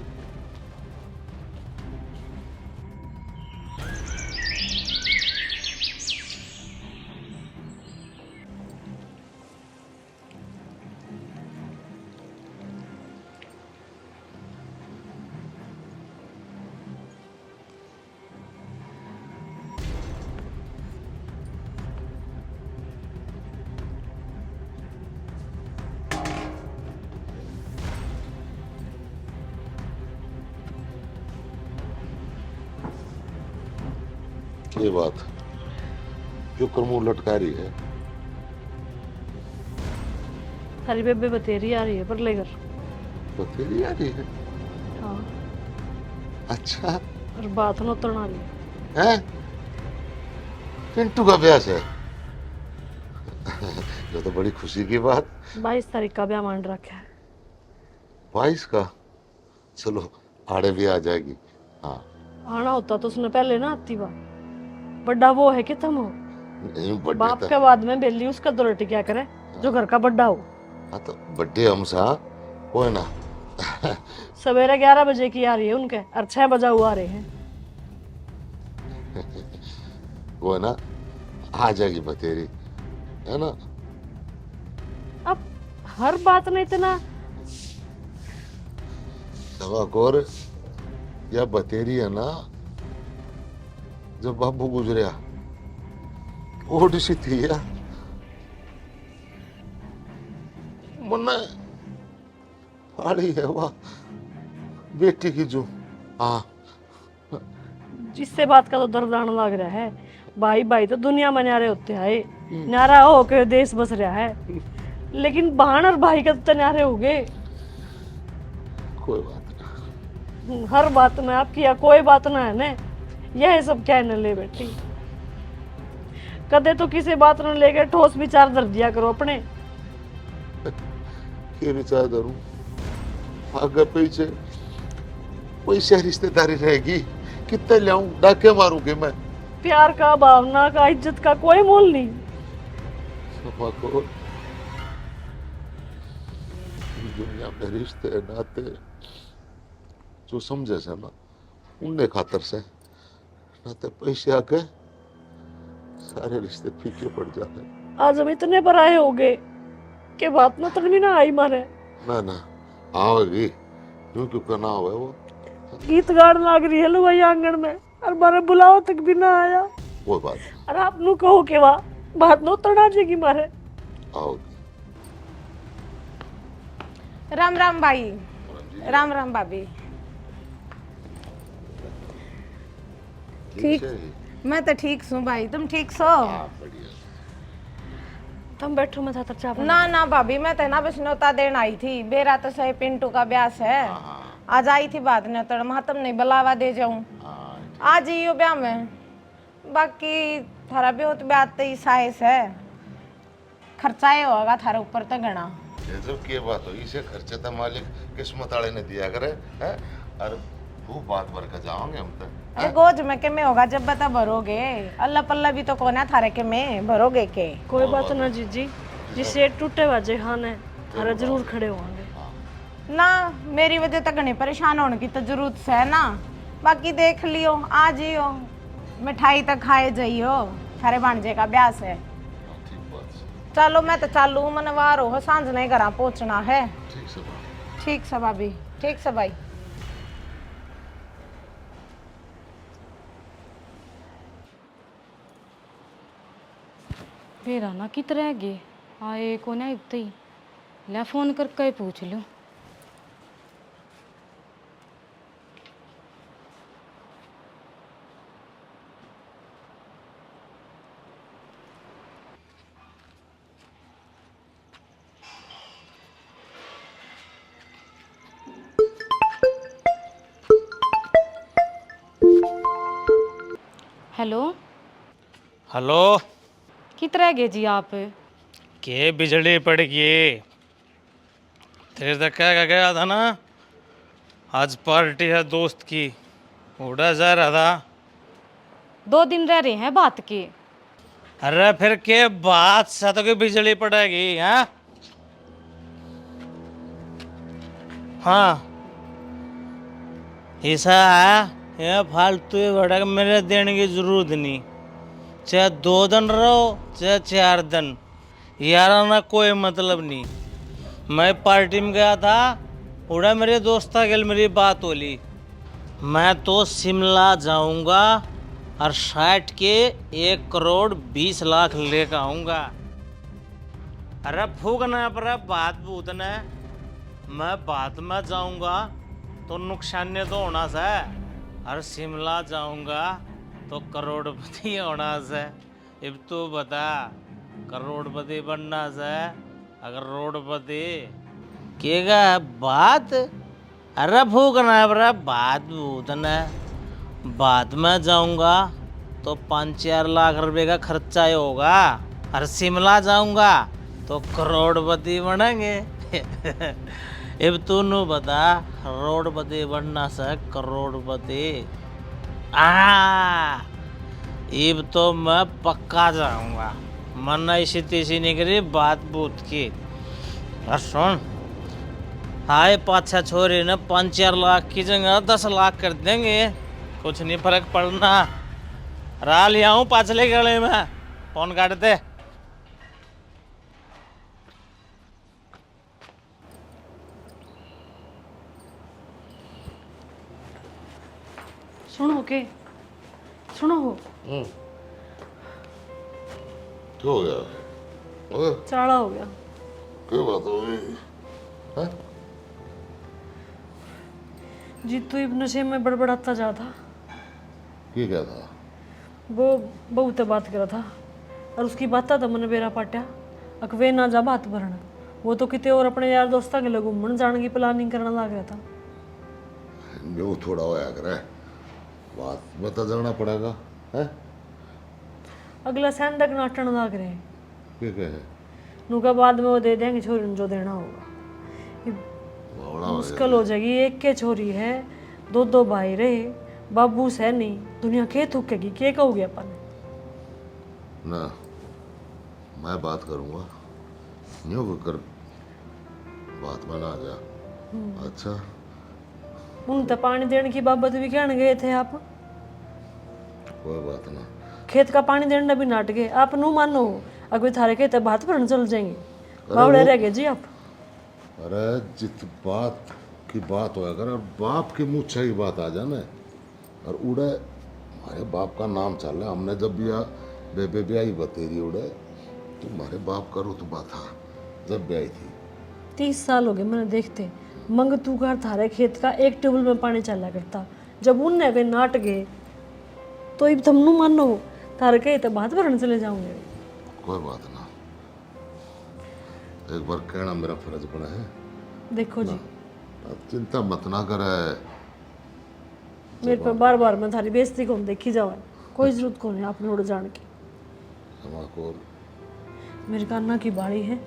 ये बात क्यों कर मुंह लटका रही है? थारी बेबे बतेरी आ रही है परले घर। बतेरी आ रही है? हाँ। अच्छा और बात न उतरना रही है। पिंटू का ब्याह है। ये तो बड़ी खुशी की बात। 22 तारीख का ब्याह मान रखा है। 22 का? चलो आड़े भी आ जाएगी। हाँ आना होता तो उसने पहले ना आती बात। बड़ा वो है कि तुम हो। नहीं बर्थडे बाप के बाद में बेली उसका दुलटी क्या करे जो घर का बड़ा हो। हाँ तो बर्थडे हम सा वो है ना। सवेरे 11 बजे की आ रही है उनके और 6 बजे हुआ आ रहे हैं। वो है ना आ जाएगी बतेरी है ना। अब हर बात में इतना दवाकोर या बतेरी है ना। जब बाबू गुजरिया ओड सी थी या मुन्ना फाड़ी है वाह बेटी की जो। हाँ जिससे बात का तो दर्द आने लग रहा है। भाई भाई तो दुनिया में न्यारे होते आए न्यारा हो के देश बस रहा है लेकिन बहन और भाई का तो न्यारे हो गए। कोई बात नहीं। हर बात में आपकी या कोई बात ना है ने यह सब क्या न ले बेटी। कदे तो किसी बात न लेके ठोस विचार धर दिया करो अपने। ये विचार करूं आगे पीछे पैसे रिश्तेदारी रहेगी कितने लाऊं डाके मारूंगी मैं। प्यार का भावना का इज्जत का कोई मोल नहीं। को दुनिया में रिश्ते नाते जो समझे से ना उनने खातर से नाते पैसे आके सारे रिश्ते फीके पड़ जाते। आज हम इतने पराये हो गए कि बात ना तक भी ना आई मारे। ना आओगी क्यों क्यों करना हुआ वो गीत गान लाग रही है लो वही आंगन में और मारे बुलाओ तक भी ना आया। वो बात और आप नु कहो के वाह बात नो तड़ा जाएगी मारे। आओगी। राम राम भाई। राम राम भाभी। ठीक है? मैं तो ठीक हूँ भाई तुम ठीक सो? हाँ, बढ़िया। तुम बैठो मैं था चाय ना ना भाभी मैं तो ना बस न्योता देन आई थी। बेरा तो सही पिंटू का ब्याह है। आज आई थी बात न्योता महात्म नहीं बुलावा दे जाऊं आज ही हो ब्याह में। बाकी थारा भी हो तो ब्याह तो साइस है खर्चा ही होगा थारे ऊपर तो घना। जब की बात हो इसे खर्चे तो मालिक किस्मत वाले ने दिया करे है। और वो बात भर कर जाओगे हम तो। अरे गोज में के में होगा जब बता भरोगे अल्लाह पल्ला भी तो कौन है थारे के में भरोगे के। कोई बात ना जीजी जिससे टूटे बाजे खाने थारा जरूर खड़े होंगे ना। मेरी वजह तक घनी परेशान होने की तो जरूरत है ना। बाकी देख लियो आज ही हो मिठाई तक खाए जाइयो थारे भांजे का ब्याह है। चलो मैं तो चालू मनवार हो सांझ नहीं घर पहुंचना है। ठीक से भाभी ठीक से भाई। बेरा ना कित रह गए आए को ना इतने ही ला फोन करके पूछ लो। हेलो हेलो कित रह गए जी आप? के बिजली पड़ गई तेरे तक क्या गया था ना। आज पार्टी है दोस्त की उड़ा जा रहा था। 2 दिन रह रहे हैं बात के। अरे फिर के बात से तो की बिजली पड़ेगी हाँ। हाँ ऐसा है ये फालतू भड़क मेरे देने की जरूरत नहीं। चाहे 2 दिन रहो चाहे 4 दिन यार ना कोई मतलब नहीं। मैं पार्टी में गया था उड़ा मेरे दोस्ता के मेरी बात होली। मैं तो शिमला जाऊंगा और 60 के 1 करोड़ 20 लाख लेकर आऊंगा। अरे फूकना पर बात भूतना मैं बात में जाऊंगा तो नुकसान तो होना सा। और शिमला जाऊंगा तो करोड़पति होना से। अब तू बता, करोड़पति बनना से अगर रोडपति केगा बात। अरे फूकना है बरा बात भूतना। बाद में जाऊंगा तो 5-4 लाख रुपए का खर्चा ही होगा। और शिमला जाऊंगा तो करोड़पति बनेंगे। अब तू नु बता, रोडपति बनना से करोड़पति। अब तो मैं पक्का जाऊंगा। मन ऐसी तीसी निकली बात बूत की। और सुन, हाय 5-6 छोरी ने 5-4 लाख की जगह 10 लाख कर देंगे। कुछ नहीं फर्क पड़ना। रा लिया हूँ पाछले गले में, फोन काट दे। सुनो के सुनो हो क्या हो गया? ओए, चाड़ा हो गया। क्या बात हो गई? हाँ? जी तो इब नशे में बड़बड़ाता जा था। ये क्या था? वो बहुत बात करा था और उसकी बात था मन बेरा पाट्या अकवे ना जा बात भरना। वो तो कितने और अपने यार दोस्ता के लोग घूमन जाने की प्लानिंग करना लग रहा था। जो थोड़ा होया करे, बात बता जाना पड़ेगा है। अगला सैंडक नाटन लग रहे हैं। ये क्या है? नुका बाद में वो दे देंगे छोरी ने जो देना होगा। ये बावड़ा हो मुश्किल हो जाएगी। एक के छोरी है, 2 भाई रहे, बाबू से नहीं, दुनिया के थूकेगी के कहोगे अपन। ना, मैं बात करूंगा, न्यू कर बात में ना आ जा। अच्छा, उन तो पानी देने की बाबत भी कहने गए थे आप। कोई बात ना। खेत का पानी देने भी नाट गए आप। नू मानो अगर थारे खेत बात भरने चल जाएंगे, बावड़े रह गए जी आप। अरे जित बात की बात होया कर, और बाप के मुँह से ही बात आ जाना। और उड़े हमारे बाप का नाम चल रहा है। हमने जब बेबे ब्याई बतेरी उड़े, तुम्हारे बाप का रुतबा था जब ब्याई थी। 30 साल हो गए मैंने देखते। मंग तू घर थारे खेत का एक ट्यूबवेल में पानी चला करता। जब उनने गए नाट गए तो अब तुम नू मानो थारे के तो बात भरने चले जाऊंगे। कोई बात ना, एक बार कहना मेरा फर्ज बना है। देखो जी, अब चिंता मत ना करे। मेरे पर बार बार मैं थारी बेइज्जती को देखी जावा। कोई जरूरत को नहीं आपने उड़ जाने की। क्षमा को मेरे कान्ना की बाड़ी है,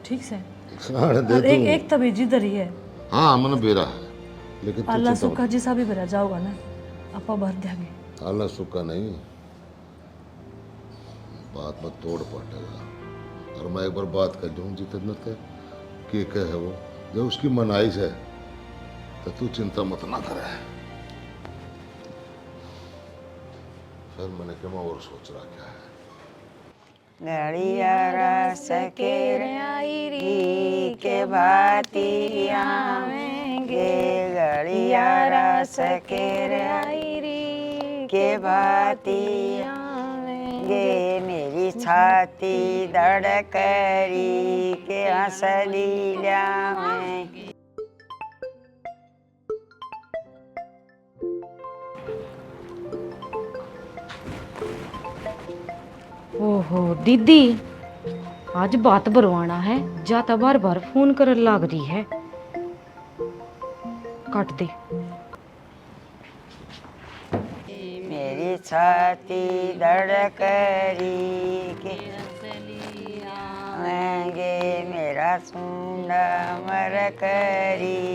ठीक से। खाने दे और तू। एक तभी जिधर ही है। हाँ मन बेरा है, लेकिन तू अल्लाह चिंता सुखा जी सा भी भरा जाओगा ना, आपा भर देंगे। मत। अल्लाह सुखा नहीं, बात में तोड़ पड़ेगा। और मैं एक बार बात कर लूँ जितने थे के है वो, जब उसकी मनाइश है तो तू चिंता मत ना करे। फिर मैंने क्या और सोच रहा क्या है। गड़िया रस के आई के बाती आवेंगे, गड़िया रस के आई के बाती आवेंगे। मेरी छाती धड़करी के हंसली लावेंगे। ओहो दीदी, आज बात भरवाना है, जाता बार बार फोन कर लाग रही है। काट दे। मेरी छाती धड़करी के आवेंगे, मेरा सुंडा मरकरी।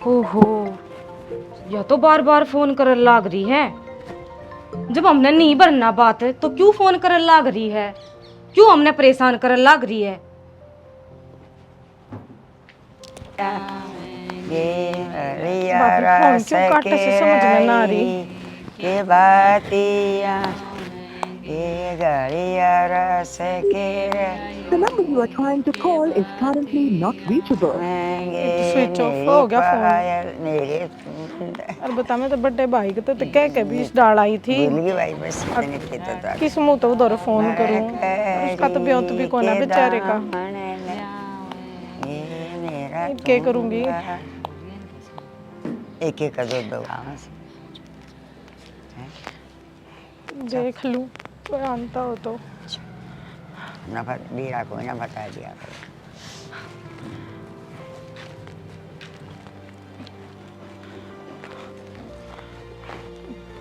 ओहो, या तो बार बार फोन कर लाग रही है। जब हमने नहीं भरना बात तो क्यों फोन कर लाग रही है? क्यों हमने परेशान कर लाग रही है? फोन क्यों काटने से समझ में ना आ रही के बातिया के गड़िया रस के। The number you are trying to call is currently not reachable. Switch off हो गया फोन मेरे। और बता, मैं तो बड़े भाई के तो कह के बीच डाल आई थी। भूल गई भाई बस इतने के तो किस मुंह तो उधर फोन करूं? उसका तो ब्योत भी कोना बेचारे का। क्या करूंगी? एक एक कर दो देख लूं कोई आंता हो तो। ना बीरा को ना बता दिया करो।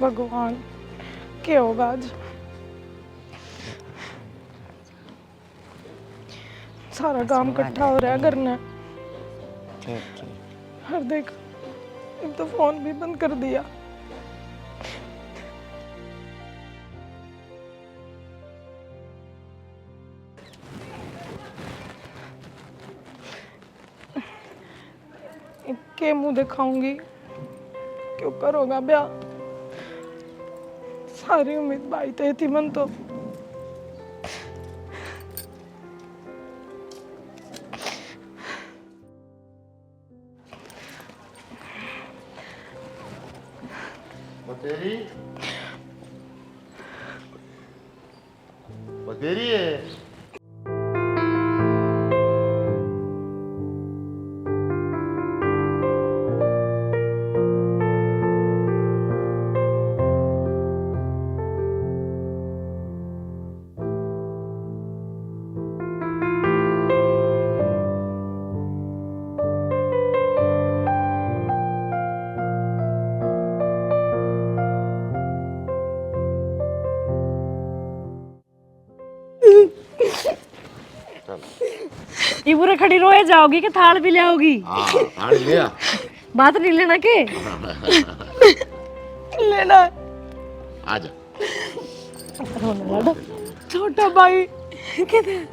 भगवान क्या होगा आज? सारा काम इकट्ठा हो रहा है करना। ठीक ठीक। और देख अब तो फोन भी बंद कर दिया। के मुंह दिखाऊंगी? क्यों करोगा ब्याह? सारी उम्मीद भाई ते थी मन तो। बतेरी बतेरी है। ये पूरे खड़ी रोए जाओगी कि थाल भी ले आओगी? हाँ थाल लिया। बात नहीं लेना के? लेना आजा। रोने लगा। छोटा भाई किधर?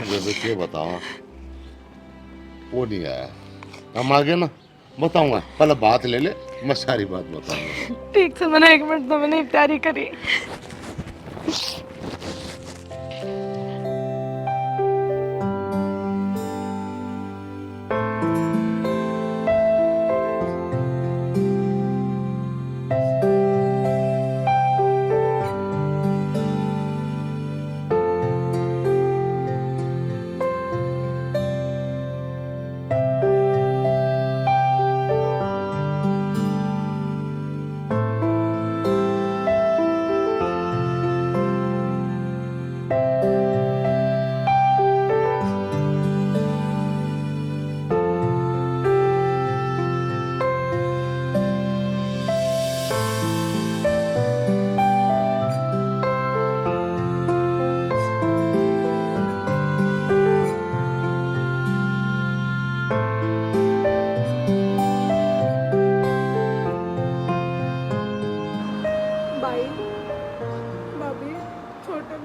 जैसे क्या बताओ, वो नहीं आया। हम आगे ना बताऊंगा, पहले बात ले ले, मैं सारी बात बताऊंगा। ठीक से मैंने 1 मिनट तो मैंने तैयारी करी।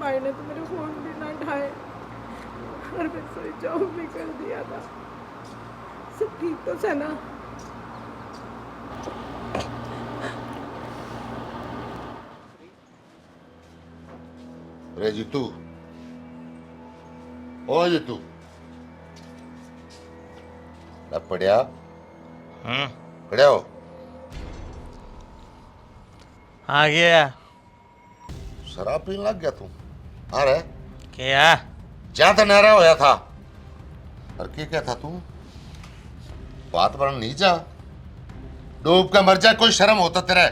भाई ने तो मेरे फोन भी ना उठाए और मैं स्विच ऑफ भी कर दिया था। सब ठीक तो है ना? रे जीतू, ओ जीतू, पढ़िया पढ़िया हो? आ गया। शराब पीने लग गया तू? आ रहे क्या ज्यादा नहरा होया था? और क्या था तू? बात पर नहीं जा, डूब के मर जा, कोई शर्म होता तेरे?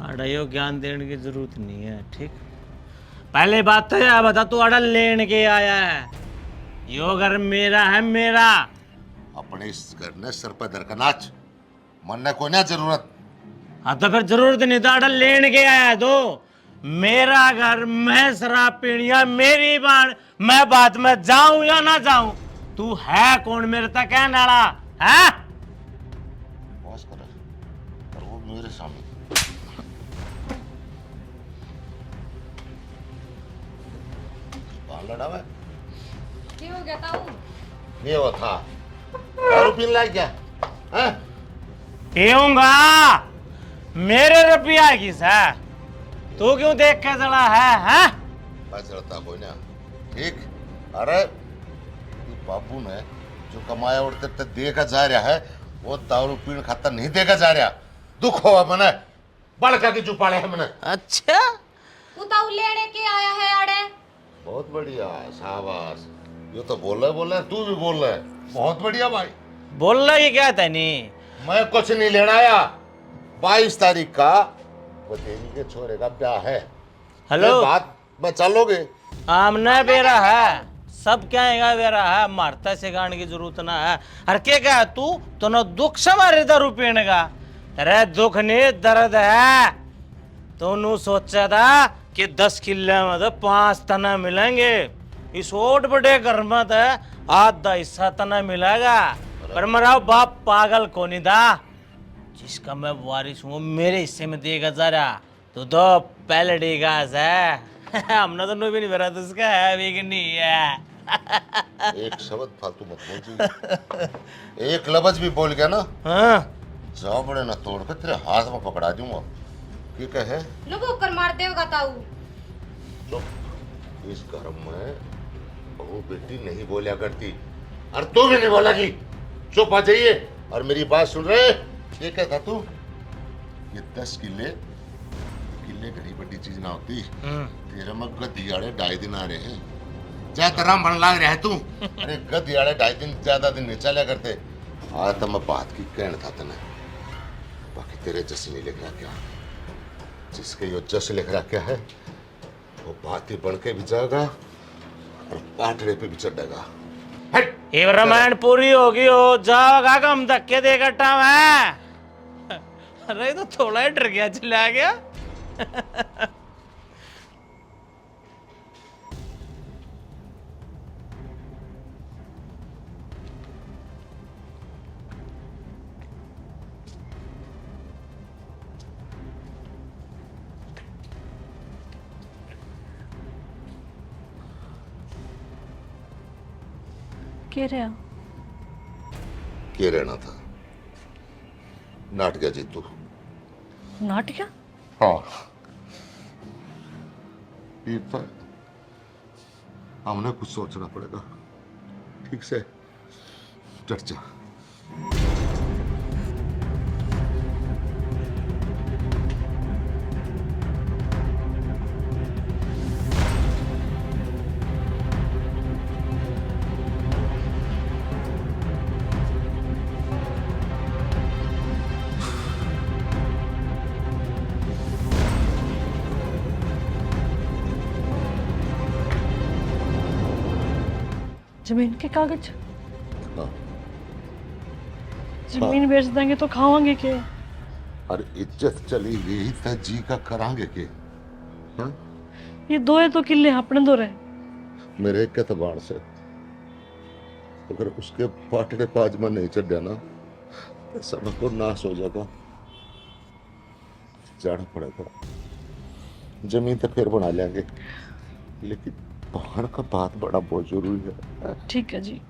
अड़यो ज्ञान देने की जरूरत नहीं है, ठीक? पहले बात तो यह बता, तू अड़ल लेने के आया है? यो घर मेरा है, मेरा। अपने इस घर ने सर पर धर का नाच, मन को ना जरूरत। हाँ तो फिर जरूरत नहीं था, अड़ल लेने के आया है तो। मेरा घर, मैं शराब पीनिया, मेरी बाण, मैं बात में जाऊं या ना जाऊं? तू है कौन मेरे तक कहने वाला है? बस कर, और वो मेरे सामने लड़ा हुआ है। क्या हो गया ताऊ? नहीं हुआ था, दारू पीने लग गया हैं? पीऊंगा, मेरे रुपया की सा तू क्यों देख के जड़ा है? बस जड़ता कोई ना, ठीक? अरे बाबू ने जो कमाया और तेरे देखा जा रहा है, वो दारू पीने खातर नहीं देखा जा रहा। दुख हुआ मने, बड़का की चुपाड़े है मने। अच्छा, तू ताऊ लेने के आया है अड़े? बहुत बढ़िया, शाबाश। ये तो बोल रहा है तू भी बोल रहा है। बहुत बढ़िया भाई। बोलना की क्या था नहीं, मैं कुछ नहीं लेना आया। 22 तारीख का बतेरी के छोरे का ब्याह है। हेलो ये बात में चलोगे? आमना बेरा है, सब क्या है बेरा है, मारता से गाने की जरूरत ना है। हर के क्या तू तो न दुख समारे दारू पीने का, तेरे दुख नहीं दर्द है। तू सोचा था कि 10 किले में तो 5 तना मिलेंगे, इस ओट बड़े घर में तो आधा हिस्सा तना मिलेगा। पर मेरा बाप पागल को नहीं था, जिसका मैं वारिस हूँ मेरे हिस्से में देगा जरा। तो पहले देगा है हमने तो भी नहीं भरा, तो उसका है भी कि नहीं है। एक शब्द फालतू मत बोल जी। एक लफ्ज भी बोल गया ना, हाँ जाओ बड़े ना तोड़ कर तेरे हाथ में पकड़ा दूंगा। क्या कहे? लोगों कर मार देगा ताऊ। चुप। इस घर में बहू बेटी नहीं बोलिया करती, और तू भी नहीं बोला कि चुप आ जाइए और मेरी बात सुन रहे। ये क्या था तू? ये 10 किले घड़ी बड़ी चीज ना होती। तेरे में गदियाड़े 2.5 दिन आ रहे हैं, जा तरह मन लाग रहा है तू। अरे गदियाड़े 2.5 दिन ज्यादा दिन नहीं चला करते। आज तो मैं बात की कहना था तने, बाकी तेरे जस नहीं लिख रहा क्या। जिसके यो जस लिख रहा क्या है वो बात ही बन के भी जाएगा और पाटड़े पे भी चढ़ेगा। ये रामायण पूरी होगी हो जाओगा का हम धक्के देकर टाइम है। अरे तो थोड़ा ही डर गया, चिल्ला गया। कह रहे के रहना था नाटक जीतू। नाटक? हाँ ये तो हमने कुछ सोचना पड़ेगा। ठीक से डट जा। जमीन के कागज? हाँ। जमीन बेच देंगे तो खाओगे क्या? और इज्जत चली गई तो जी का करांगे के? हाँ? ये 2 किले अपने 2 रहे। मेरे एक एतबार से अगर उसके पाटड़े पाज में नहीं चढ़ ना तो सब को नाश हो जाएगा। जाना पड़ेगा। जमीन तो फिर बना लेंगे, लेकिन पहाड़ का बात बड़ा बहुत जरूरी है। ठीक है जी।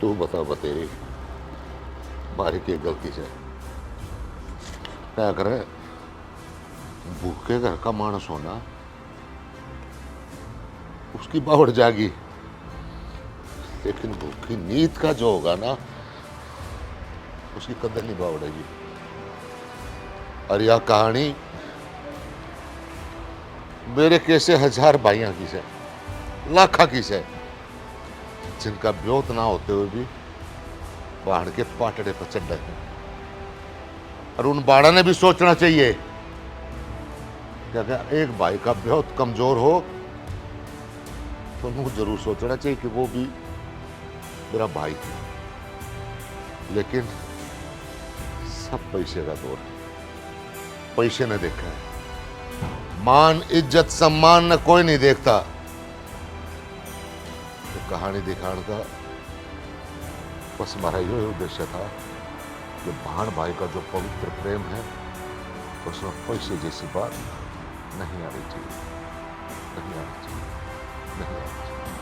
तू बता बतेरी बारी की गलती से क्या करे। भूखे घर का मानस होना उसकी बावड़ जागी, लेकिन भूखी नींद का जो होगा ना उसकी कदर नहीं बावड़ेगी। और यह कहानी मेरे कैसे 1000 भाइयों की से, लाखा की से, जिनका ब्योत ना होते हुए भी पहाड़ के पाटड़े पर चढ़ रहे हैं। और उन बाड़ा ने भी सोचना चाहिए कि अगर एक भाई का ब्योत कमजोर हो तो उनको जरूर सोचना चाहिए कि वो भी मेरा भाई है। लेकिन सब पैसे का दौर है, पैसे ने देखा है, मान इज्जत सम्मान न कोई नहीं देखता। तो कहानी दिखाने का बस हमारा यही उद्देश्य था कि भाण भाई का जो पवित्र प्रेम है उसमें पैसे जैसी बात नहीं आनी चाहिए, नहीं आनी चाहिए, नहीं आनी चाहिए।